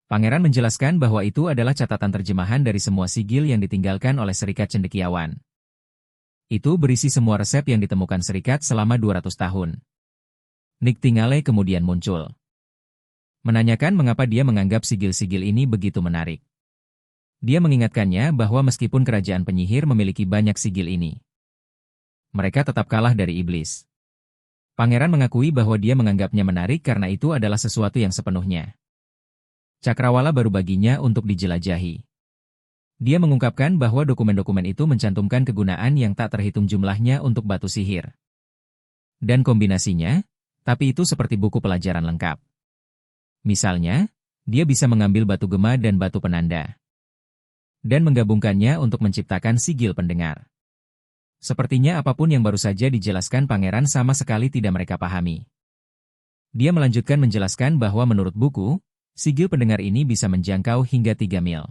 Pangeran menjelaskan bahwa itu adalah catatan terjemahan dari semua sigil yang ditinggalkan oleh Serikat Cendekiawan. Itu berisi semua resep yang ditemukan Serikat selama 200 tahun. Nictingale kemudian muncul. Menanyakan mengapa dia menganggap sigil-sigil ini begitu menarik. Dia mengingatkannya bahwa meskipun kerajaan penyihir memiliki banyak sigil ini, mereka tetap kalah dari iblis. Pangeran mengakui bahwa dia menganggapnya menarik karena itu adalah sesuatu yang sepenuhnya cakrawala baru baginya untuk dijelajahi. Dia mengungkapkan bahwa dokumen-dokumen itu mencantumkan kegunaan yang tak terhitung jumlahnya untuk batu sihir. Dan kombinasinya, tapi itu seperti buku pelajaran lengkap. Misalnya, dia bisa mengambil batu gema dan batu penanda. Dan menggabungkannya untuk menciptakan sigil pendengar. Sepertinya apapun yang baru saja dijelaskan pangeran sama sekali tidak mereka pahami. Dia melanjutkan menjelaskan bahwa menurut buku, sigil pendengar ini bisa menjangkau hingga 3 mil.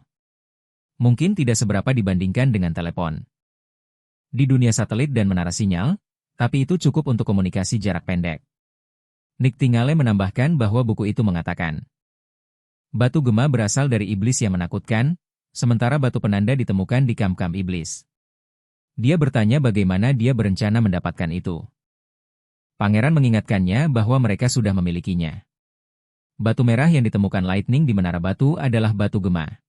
Mungkin tidak seberapa dibandingkan dengan telepon di dunia satelit dan menara sinyal, tapi itu cukup untuk komunikasi jarak pendek. Nictingale menambahkan bahwa buku itu mengatakan, batu gema berasal dari iblis yang menakutkan, sementara batu penanda ditemukan di kam-kam iblis. Dia bertanya bagaimana dia berencana mendapatkan itu. Pangeran mengingatkannya bahwa mereka sudah memilikinya. Batu merah yang ditemukan Lightning di menara batu adalah batu gema.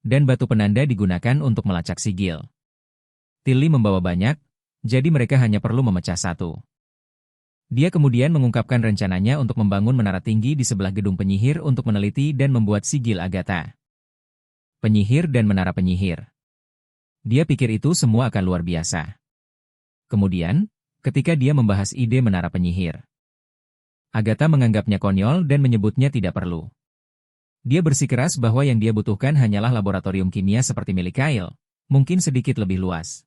Dan batu penanda digunakan untuk melacak sigil. Tilly membawa banyak, jadi mereka hanya perlu memecah satu. Dia kemudian mengungkapkan rencananya untuk membangun menara tinggi di sebelah gedung penyihir untuk meneliti dan membuat sigil Agatha. Penyihir dan menara penyihir. Dia pikir itu semua akan luar biasa. Kemudian, ketika dia membahas ide menara penyihir, Agatha menganggapnya konyol dan menyebutnya tidak perlu. Dia bersikeras bahwa yang dia butuhkan hanyalah laboratorium kimia seperti milik Kyle, mungkin sedikit lebih luas.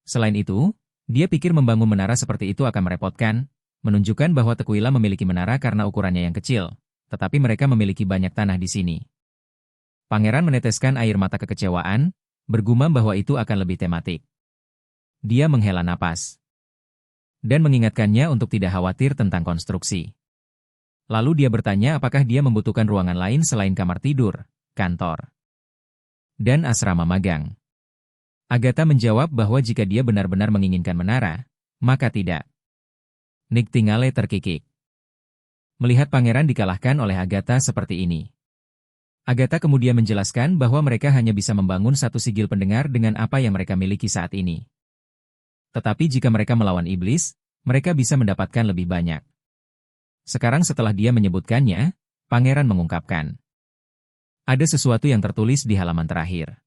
Selain itu, dia pikir membangun menara seperti itu akan merepotkan, menunjukkan bahwa Tequila memiliki menara karena ukurannya yang kecil, tetapi mereka memiliki banyak tanah di sini. Pangeran meneteskan air mata kekecewaan, bergumam bahwa itu akan lebih tematik. Dia menghela napas dan mengingatkannya untuk tidak khawatir tentang konstruksi. Lalu dia bertanya apakah dia membutuhkan ruangan lain selain kamar tidur, kantor, dan asrama magang. Agatha menjawab bahwa jika dia benar-benar menginginkan menara, maka tidak. Nightingale terkikik. Melihat pangeran dikalahkan oleh Agatha seperti ini. Agatha kemudian menjelaskan bahwa mereka hanya bisa membangun satu sigil pendengar dengan apa yang mereka miliki saat ini. Tetapi jika mereka melawan iblis, mereka bisa mendapatkan lebih banyak. Sekarang setelah dia menyebutkannya, pangeran mengungkapkan. Ada sesuatu yang tertulis di halaman terakhir.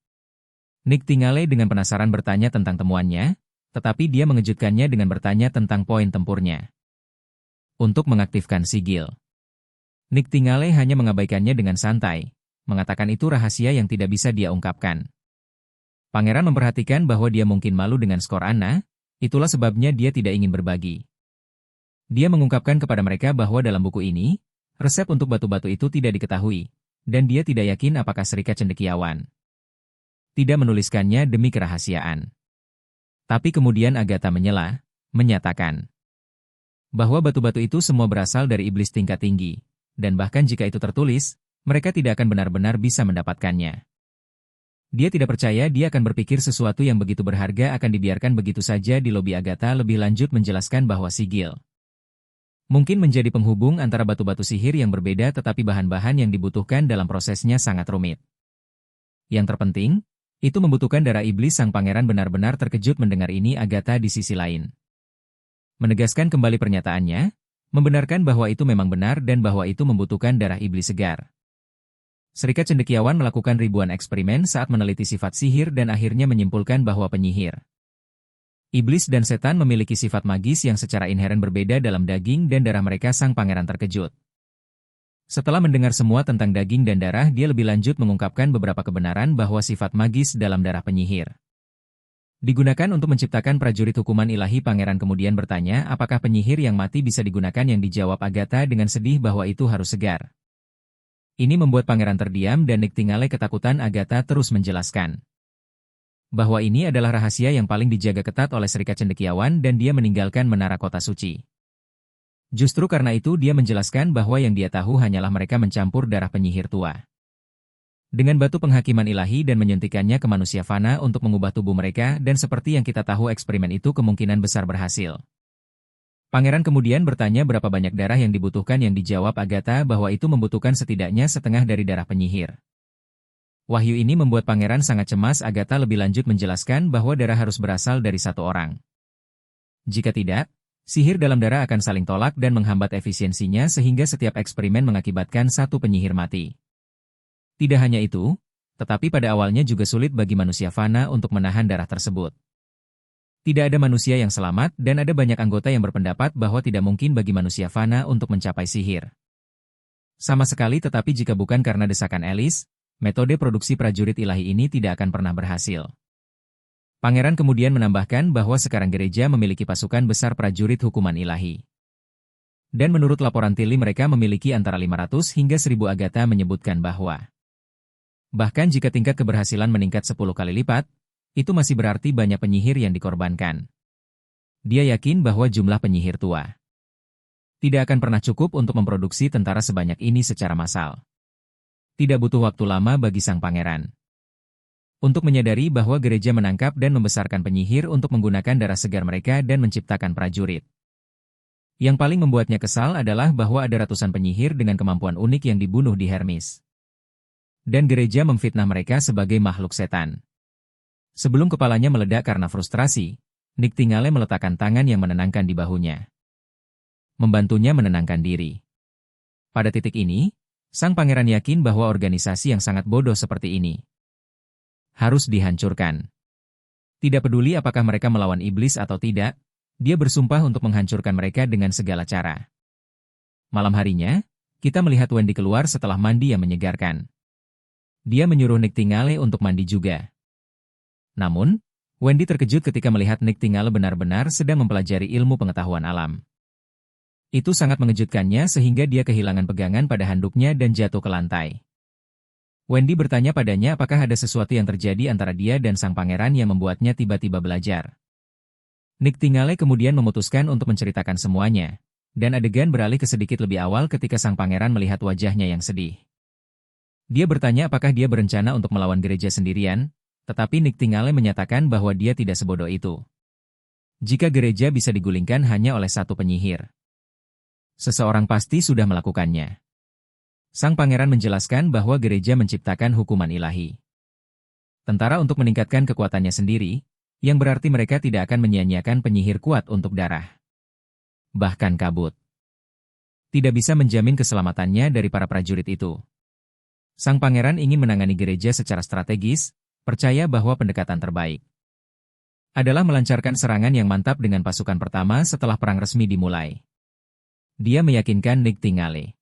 Nightingale dengan penasaran bertanya tentang temuannya, tetapi dia mengejutkannya dengan bertanya tentang poin tempurnya. Untuk mengaktifkan sigil. Nightingale hanya mengabaikannya dengan santai, mengatakan itu rahasia yang tidak bisa dia ungkapkan. Pangeran memperhatikan bahwa dia mungkin malu dengan skor Anna, itulah sebabnya dia tidak ingin berbagi. Dia mengungkapkan kepada mereka bahwa dalam buku ini, resep untuk batu-batu itu tidak diketahui, dan dia tidak yakin apakah Serikat Cendekiawan tidak menuliskannya demi kerahasiaan. Tapi kemudian Agatha menyela, menyatakan bahwa batu-batu itu semua berasal dari iblis tingkat tinggi, dan bahkan jika itu tertulis, mereka tidak akan benar-benar bisa mendapatkannya. Dia tidak percaya dia akan berpikir sesuatu yang begitu berharga akan dibiarkan begitu saja di lobi. Agatha lebih lanjut menjelaskan bahwa sigil mungkin menjadi penghubung antara batu-batu sihir yang berbeda tetapi bahan-bahan yang dibutuhkan dalam prosesnya sangat rumit. Yang terpenting, itu membutuhkan darah iblis. Sang pangeran benar-benar terkejut mendengar ini. Agatha di sisi lain menegaskan kembali pernyataannya, membenarkan bahwa itu memang benar dan bahwa itu membutuhkan darah iblis segar. Serikat Cendekiawan melakukan ribuan eksperimen saat meneliti sifat sihir dan akhirnya menyimpulkan bahwa penyihir, iblis dan setan memiliki sifat magis yang secara inheren berbeda dalam daging dan darah mereka. Sang pangeran terkejut. Setelah mendengar semua tentang daging dan darah, dia lebih lanjut mengungkapkan beberapa kebenaran bahwa sifat magis dalam darah penyihir digunakan untuk menciptakan prajurit hukuman ilahi. Pangeran kemudian bertanya apakah penyihir yang mati bisa digunakan. Yang dijawab Agatha dengan sedih bahwa itu harus segar. Ini membuat pangeran terdiam dan Nightingale ketakutan. Agatha terus menjelaskan bahwa ini adalah rahasia yang paling dijaga ketat oleh Serikat Cendekiawan dan dia meninggalkan menara kota suci. Justru karena itu dia menjelaskan bahwa yang dia tahu hanyalah mereka mencampur darah penyihir tua dengan batu penghakiman ilahi dan menyuntikannya ke manusia fana untuk mengubah tubuh mereka, dan seperti yang kita tahu eksperimen itu kemungkinan besar berhasil. Pangeran kemudian bertanya berapa banyak darah yang dibutuhkan. Yang dijawab Agatha bahwa itu membutuhkan setidaknya setengah dari darah penyihir. Wahyu ini membuat pangeran sangat cemas. Agatha lebih lanjut menjelaskan bahwa darah harus berasal dari satu orang. Jika tidak, sihir dalam darah akan saling tolak dan menghambat efisiensinya sehingga setiap eksperimen mengakibatkan satu penyihir mati. Tidak hanya itu, tetapi pada awalnya juga sulit bagi manusia fana untuk menahan darah tersebut. Tidak ada manusia yang selamat dan ada banyak anggota yang berpendapat bahwa tidak mungkin bagi manusia fana untuk mencapai sihir sama sekali. Tetapi jika bukan karena desakan Alice, metode produksi prajurit ilahi ini tidak akan pernah berhasil. Pangeran kemudian menambahkan bahwa sekarang gereja memiliki pasukan besar prajurit hukuman ilahi. Dan menurut laporan Tilly mereka memiliki antara 500 hingga 1000. Agatha menyebutkan bahwa bahkan jika tingkat keberhasilan meningkat 10 kali lipat, itu masih berarti banyak penyihir yang dikorbankan. Dia yakin bahwa jumlah penyihir tua tidak akan pernah cukup untuk memproduksi tentara sebanyak ini secara massal. Tidak butuh waktu lama bagi sang pangeran untuk menyadari bahwa gereja menangkap dan membesarkan penyihir untuk menggunakan darah segar mereka dan menciptakan prajurit Yang paling membuatnya kesal adalah bahwa ada ratusan penyihir dengan kemampuan unik yang dibunuh di Hermes. Dan gereja memfitnah mereka sebagai makhluk setan. Sebelum kepalanya meledak karena frustrasi, Niktingale meletakkan tangan yang menenangkan di bahunya. Membantunya menenangkan diri. Pada titik ini, sang pangeran yakin bahwa organisasi yang sangat bodoh seperti ini harus dihancurkan. Tidak peduli apakah mereka melawan iblis atau tidak, dia bersumpah untuk menghancurkan mereka dengan segala cara. Malam harinya, kita melihat Wendy keluar setelah mandi yang menyegarkan. Dia menyuruh Niktingale untuk mandi juga. Namun, Wendy terkejut ketika melihat Niktingale benar-benar sedang mempelajari ilmu pengetahuan alam. Itu sangat mengejutkannya sehingga dia kehilangan pegangan pada handuknya dan jatuh ke lantai. Wendy bertanya padanya apakah ada sesuatu yang terjadi antara dia dan sang pangeran yang membuatnya tiba-tiba belajar. Niktingale kemudian memutuskan untuk menceritakan semuanya, dan adegan beralih ke sedikit lebih awal ketika sang pangeran melihat wajahnya yang sedih. Dia bertanya apakah dia berencana untuk melawan gereja sendirian, tetapi Niktingale menyatakan bahwa dia tidak sebodoh itu. Jika gereja bisa digulingkan hanya oleh satu penyihir, seseorang pasti sudah melakukannya. Sang pangeran menjelaskan bahwa gereja menciptakan hukuman ilahi. Tentara untuk meningkatkan kekuatannya sendiri, yang berarti mereka tidak akan menyia-nyiakan penyihir kuat untuk darah. Bahkan kabut. Tidak bisa menjamin keselamatannya dari para prajurit itu. Sang pangeran ingin menangani gereja secara strategis, percaya bahwa pendekatan terbaik adalah melancarkan serangan yang mantap dengan pasukan pertama setelah perang resmi dimulai. Dia meyakinkan Niktingale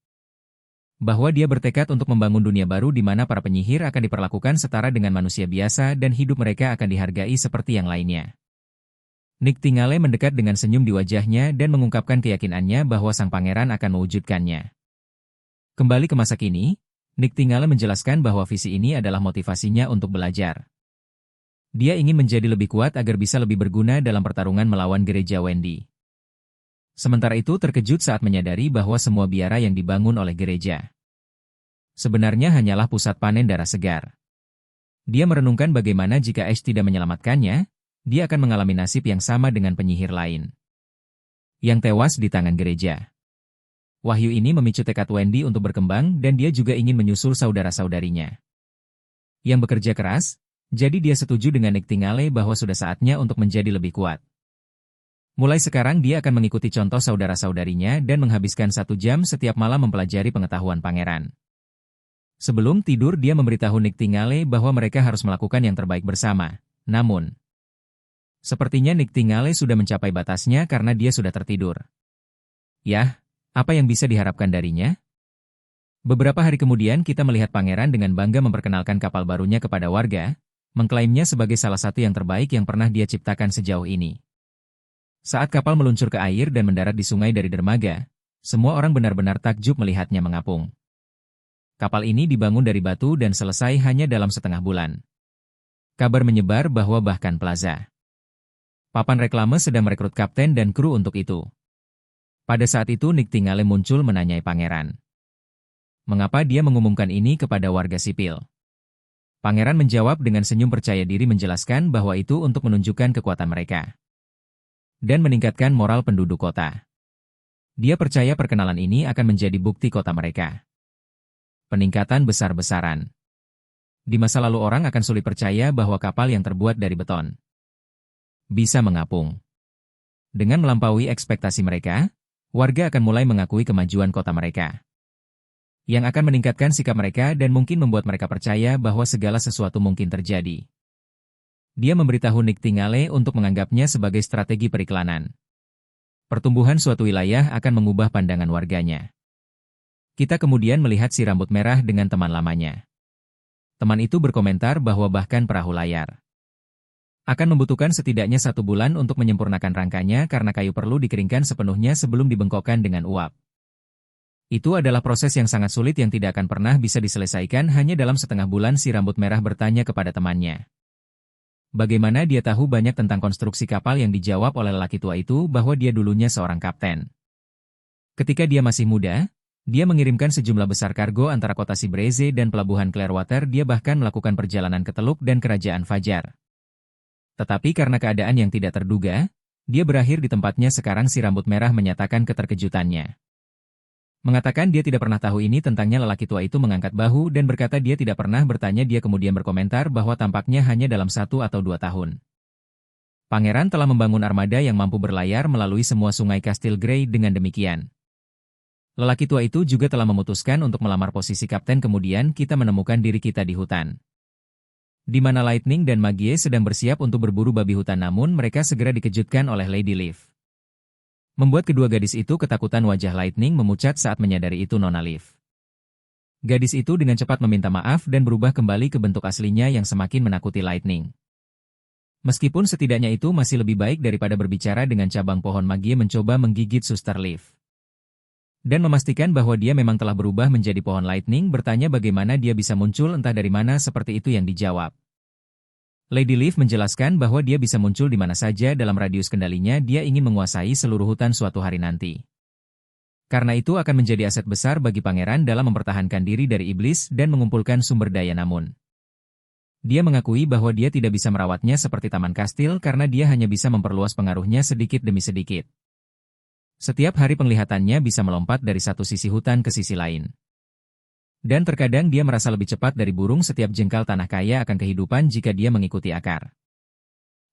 bahwa dia bertekad untuk membangun dunia baru di mana para penyihir akan diperlakukan setara dengan manusia biasa dan hidup mereka akan dihargai seperti yang lainnya. Niktingale mendekat dengan senyum di wajahnya dan mengungkapkan keyakinannya bahwa sang pangeran akan mewujudkannya. Kembali ke masa kini, Niktingale menjelaskan bahwa visi ini adalah motivasinya untuk belajar. Dia ingin menjadi lebih kuat agar bisa lebih berguna dalam pertarungan melawan gereja Wendy. Sementara itu terkejut saat menyadari bahwa semua biara yang dibangun oleh gereja sebenarnya hanyalah pusat panen darah segar. Dia merenungkan bagaimana jika Ash tidak menyelamatkannya, dia akan mengalami nasib yang sama dengan penyihir lain yang tewas di tangan gereja. Wahyu ini memicu tekad Wendy untuk berkembang dan dia juga ingin menyusul saudara-saudarinya yang bekerja keras, jadi dia setuju dengan Niktingale bahwa sudah saatnya untuk menjadi lebih kuat. Mulai sekarang dia akan mengikuti contoh saudara-saudarinya dan menghabiskan 1 jam setiap malam mempelajari pengetahuan pangeran. Sebelum tidur dia memberitahu Niktingale bahwa mereka harus melakukan yang terbaik bersama. Namun, sepertinya Niktingale sudah mencapai batasnya karena dia sudah tertidur. Yah, apa yang bisa diharapkan darinya? Beberapa hari kemudian kita melihat pangeran dengan bangga memperkenalkan kapal barunya kepada warga, mengklaimnya sebagai salah satu yang terbaik yang pernah dia ciptakan sejauh ini. Saat kapal meluncur ke air dan mendarat di sungai dari dermaga, semua orang benar-benar takjub melihatnya mengapung. Kapal ini dibangun dari batu dan selesai hanya dalam setengah bulan. Kabar menyebar bahwa bahkan Plaza papan reklame sedang merekrut kapten dan kru untuk itu. Pada saat itu Niktingale muncul menanyai pangeran. Mengapa dia mengumumkan ini kepada warga sipil? Pangeran menjawab dengan senyum percaya diri menjelaskan bahwa itu untuk menunjukkan kekuatan mereka dan meningkatkan moral penduduk kota. Dia percaya perkenalan ini akan menjadi bukti kota mereka. Peningkatan besar-besaran. Di masa lalu orang akan sulit percaya bahwa kapal yang terbuat dari beton bisa mengapung. Dengan melampaui ekspektasi mereka, warga akan mulai mengakui kemajuan kota mereka, yang akan meningkatkan sikap mereka dan mungkin membuat mereka percaya bahwa segala sesuatu mungkin terjadi. Dia memberitahu Niktingale untuk menganggapnya sebagai strategi periklanan. Pertumbuhan suatu wilayah akan mengubah pandangan warganya. Kita kemudian melihat si rambut merah dengan teman lamanya. Teman itu berkomentar bahwa bahkan perahu layar akan membutuhkan setidaknya 1 bulan untuk menyempurnakan rangkanya karena kayu perlu dikeringkan sepenuhnya sebelum dibengkokkan dengan uap. Itu adalah proses yang sangat sulit yang tidak akan pernah bisa diselesaikan hanya dalam setengah bulan. Si rambut merah bertanya kepada temannya. Bagaimana dia tahu banyak tentang konstruksi kapal yang dijawab oleh lelaki tua itu bahwa dia dulunya seorang kapten. Ketika dia masih muda, dia mengirimkan sejumlah besar kargo antara kota Sibreze dan pelabuhan Clearwater. Dia bahkan melakukan perjalanan ke Teluk dan Kerajaan Fajar. Tetapi karena keadaan yang tidak terduga, Dia berakhir di tempatnya sekarang. Si rambut merah menyatakan keterkejutannya. Mengatakan dia tidak pernah tahu ini tentangnya. Lelaki tua itu mengangkat bahu dan berkata dia tidak pernah bertanya. Dia kemudian berkomentar bahwa tampaknya hanya dalam 1 atau 2 tahun. Pangeran telah membangun armada yang mampu berlayar melalui semua sungai Kastil Grey. Dengan demikian, lelaki tua itu juga telah memutuskan untuk melamar posisi kapten. Kemudian kita menemukan diri kita di hutan, di mana Lightning dan Magie sedang bersiap untuk berburu babi hutan, namun mereka segera dikejutkan oleh Lady Leaf. Membuat kedua gadis itu ketakutan. Wajah Lightning memucat saat menyadari itu Nona Leaf. Gadis itu dengan cepat meminta maaf dan berubah kembali ke bentuk aslinya yang semakin menakuti Lightning. Meskipun setidaknya itu masih lebih baik daripada berbicara dengan cabang pohon. Magie mencoba menggigit Suster Leaf dan memastikan bahwa dia memang telah berubah menjadi pohon. Lightning bertanya bagaimana dia bisa muncul, entah dari mana. Seperti itu yang dijawab. Lady Leaf menjelaskan bahwa dia bisa muncul di mana saja dalam radius kendalinya. Dia ingin menguasai seluruh hutan suatu hari nanti. Karena itu akan menjadi aset besar bagi pangeran dalam mempertahankan diri dari iblis dan mengumpulkan sumber daya. Namun, dia mengakui bahwa dia tidak bisa merawatnya seperti taman kastil karena dia hanya bisa memperluas pengaruhnya sedikit demi sedikit. Setiap hari penglihatannya bisa melompat dari satu sisi hutan ke sisi lain. Dan terkadang dia merasa lebih cepat dari burung. Setiap jengkal tanah kaya akan kehidupan jika dia mengikuti akar.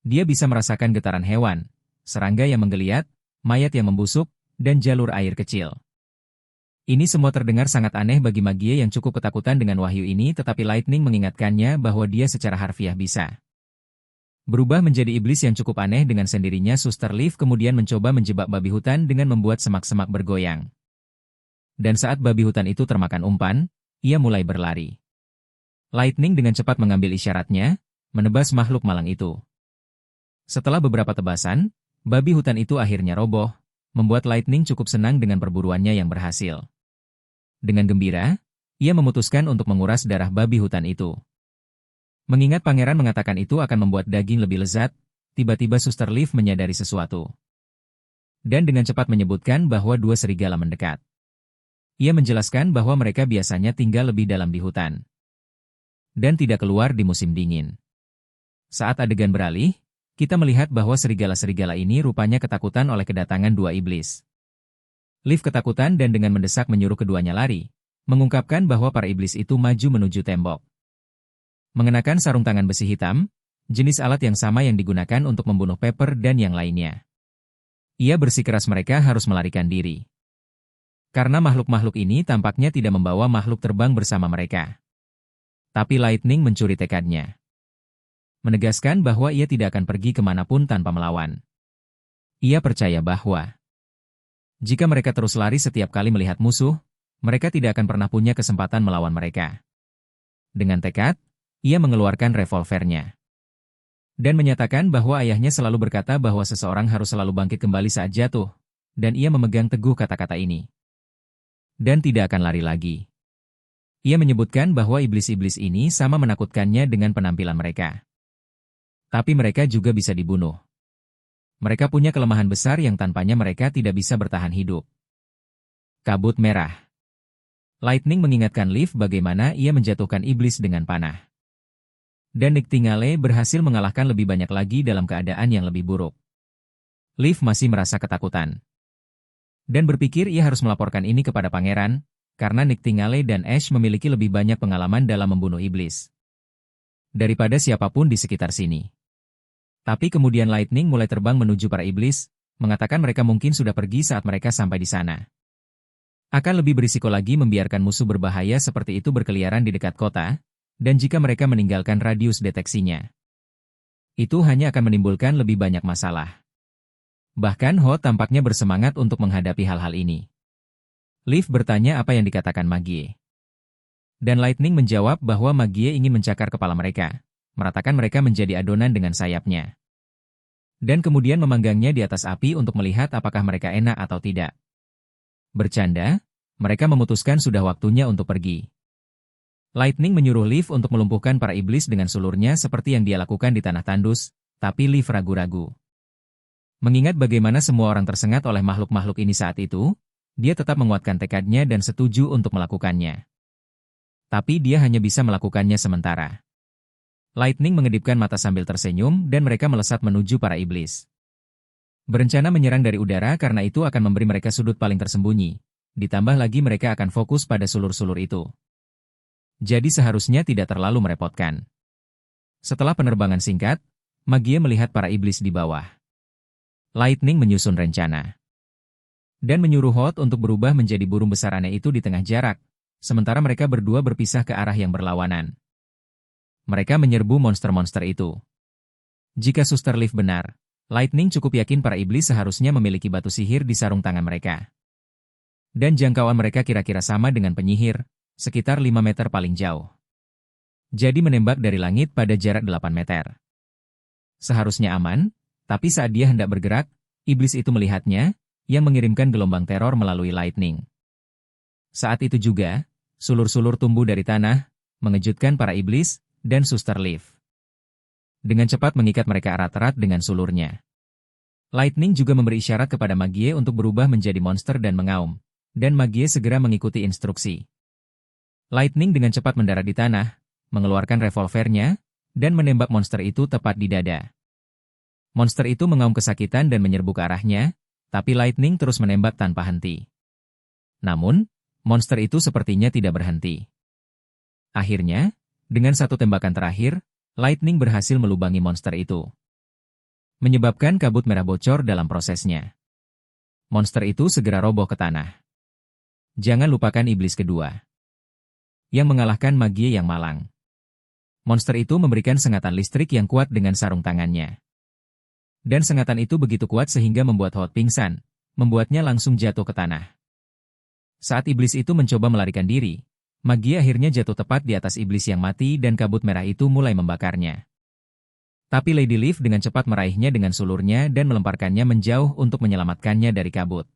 Dia bisa merasakan getaran hewan, serangga yang menggeliat, mayat yang membusuk, dan jalur air kecil. Ini semua terdengar sangat aneh bagi Magie yang cukup ketakutan dengan wahyu ini, tetapi Lightning mengingatkannya bahwa dia secara harfiah bisa berubah menjadi iblis yang cukup aneh dengan sendirinya. Suster Leaf kemudian mencoba menjebak babi hutan dengan membuat semak-semak bergoyang. Dan saat babi hutan itu termakan umpan, ia mulai berlari. Lightning dengan cepat mengambil isyaratnya, menebas makhluk malang itu. Setelah beberapa tebasan, babi hutan itu akhirnya roboh, membuat Lightning cukup senang dengan perburuannya yang berhasil. Dengan gembira, ia memutuskan untuk menguras darah babi hutan itu. Mengingat pangeran mengatakan itu akan membuat daging lebih lezat, tiba-tiba Suster Leaf menyadari sesuatu. Dan dengan cepat menyebutkan bahwa 2 serigala mendekat. Ia menjelaskan bahwa mereka biasanya tinggal lebih dalam di hutan dan tidak keluar di musim dingin. Saat adegan beralih, kita melihat bahwa serigala-serigala ini rupanya ketakutan oleh kedatangan 2 iblis. Leaf ketakutan dan dengan mendesak menyuruh keduanya lari, mengungkapkan bahwa para iblis itu maju menuju tembok. Mengenakan sarung tangan besi hitam, jenis alat yang sama yang digunakan untuk membunuh Pepper dan yang lainnya. Ia bersikeras mereka harus melarikan diri. Karena makhluk-makhluk ini tampaknya tidak membawa makhluk terbang bersama mereka. Tapi Lightning mencuri tekadnya. Menegaskan bahwa ia tidak akan pergi kemanapun tanpa melawan. Ia percaya bahwa jika mereka terus lari setiap kali melihat musuh, mereka tidak akan pernah punya kesempatan melawan mereka. Dengan tekad, ia mengeluarkan revolvernya. Dan menyatakan bahwa ayahnya selalu berkata bahwa seseorang harus selalu bangkit kembali saat jatuh, dan ia memegang teguh kata-kata ini. Dan tidak akan lari lagi. Ia menyebutkan bahwa iblis-iblis ini sama menakutkannya dengan penampilan mereka. Tapi mereka juga bisa dibunuh. Mereka punya kelemahan besar yang tanpanya mereka tidak bisa bertahan hidup. Kabut merah. Lightning mengingatkan Leaf bagaimana ia menjatuhkan iblis dengan panah. Dan Nightingale berhasil mengalahkan lebih banyak lagi dalam keadaan yang lebih buruk. Leaf masih merasa ketakutan. Dan berpikir ia harus melaporkan ini kepada pangeran, karena Nightingale dan Ash memiliki lebih banyak pengalaman dalam membunuh iblis daripada siapapun di sekitar sini. Tapi kemudian Lightning mulai terbang menuju para iblis, mengatakan mereka mungkin sudah pergi saat mereka sampai di sana. Akan lebih berisiko lagi membiarkan musuh berbahaya seperti itu berkeliaran di dekat kota, dan jika mereka meninggalkan radius deteksinya, itu hanya akan menimbulkan lebih banyak masalah. Bahkan Ho tampaknya bersemangat untuk menghadapi hal-hal ini. Leaf bertanya apa yang dikatakan Magie. Dan Lightning menjawab bahwa Magie ingin mencakar kepala mereka, meratakan mereka menjadi adonan dengan sayapnya. Dan kemudian memanggangnya di atas api untuk melihat apakah mereka enak atau tidak. Bercanda, mereka memutuskan sudah waktunya untuk pergi. Lightning menyuruh Leaf untuk melumpuhkan para iblis dengan sulurnya seperti yang dia lakukan di tanah tandus, tapi Leaf ragu-ragu. Mengingat bagaimana semua orang tersengat oleh makhluk-makhluk ini saat itu, dia tetap menguatkan tekadnya dan setuju untuk melakukannya. Tapi dia hanya bisa melakukannya sementara. Lightning mengedipkan mata sambil tersenyum dan mereka melesat menuju para iblis. Berencana menyerang dari udara karena itu akan memberi mereka sudut paling tersembunyi. Ditambah lagi mereka akan fokus pada sulur-sulur itu. Jadi seharusnya tidak terlalu merepotkan. Setelah penerbangan singkat, Magie melihat para iblis di bawah. Lightning menyusun rencana. Dan menyuruh Hot untuk berubah menjadi burung besar aneh itu di tengah jarak, sementara mereka berdua berpisah ke arah yang berlawanan. Mereka menyerbu monster-monster itu. Jika Suster Leaf benar, Lightning cukup yakin para iblis seharusnya memiliki batu sihir di sarung tangan mereka. Dan jangkauan mereka kira-kira sama dengan penyihir, sekitar 5 meter paling jauh. Jadi menembak dari langit pada jarak 8 meter. Seharusnya aman, tapi saat dia hendak bergerak, iblis itu melihatnya, yang mengirimkan gelombang teror melalui Lightning. Saat itu juga, sulur-sulur tumbuh dari tanah, mengejutkan para iblis, dan Suster Leaf. Dengan cepat mengikat mereka erat-erat dengan sulurnya. Lightning juga memberi isyarat kepada Magie untuk berubah menjadi monster dan mengaum, dan Magie segera mengikuti instruksi. Lightning dengan cepat mendarat di tanah, mengeluarkan revolvernya, dan menembak monster itu tepat di dada. Monster itu mengaum kesakitan dan menyerbu ke arahnya, tapi Lightning terus menembak tanpa henti. Namun, monster itu sepertinya tidak berhenti. Akhirnya, dengan satu tembakan terakhir, Lightning berhasil melubangi monster itu. Menyebabkan kabut merah bocor dalam prosesnya. Monster itu segera roboh ke tanah. Jangan lupakan iblis kedua, yang mengalahkan Magie yang malang. Monster itu memberikan sengatan listrik yang kuat dengan sarung tangannya. Dan sengatan itu begitu kuat sehingga membuat Hot pingsan, membuatnya langsung jatuh ke tanah. Saat iblis itu mencoba melarikan diri, Magie akhirnya jatuh tepat di atas iblis yang mati dan kabut merah itu mulai membakarnya. Tapi Lady Leaf dengan cepat meraihnya dengan sulurnya dan melemparkannya menjauh untuk menyelamatkannya dari kabut.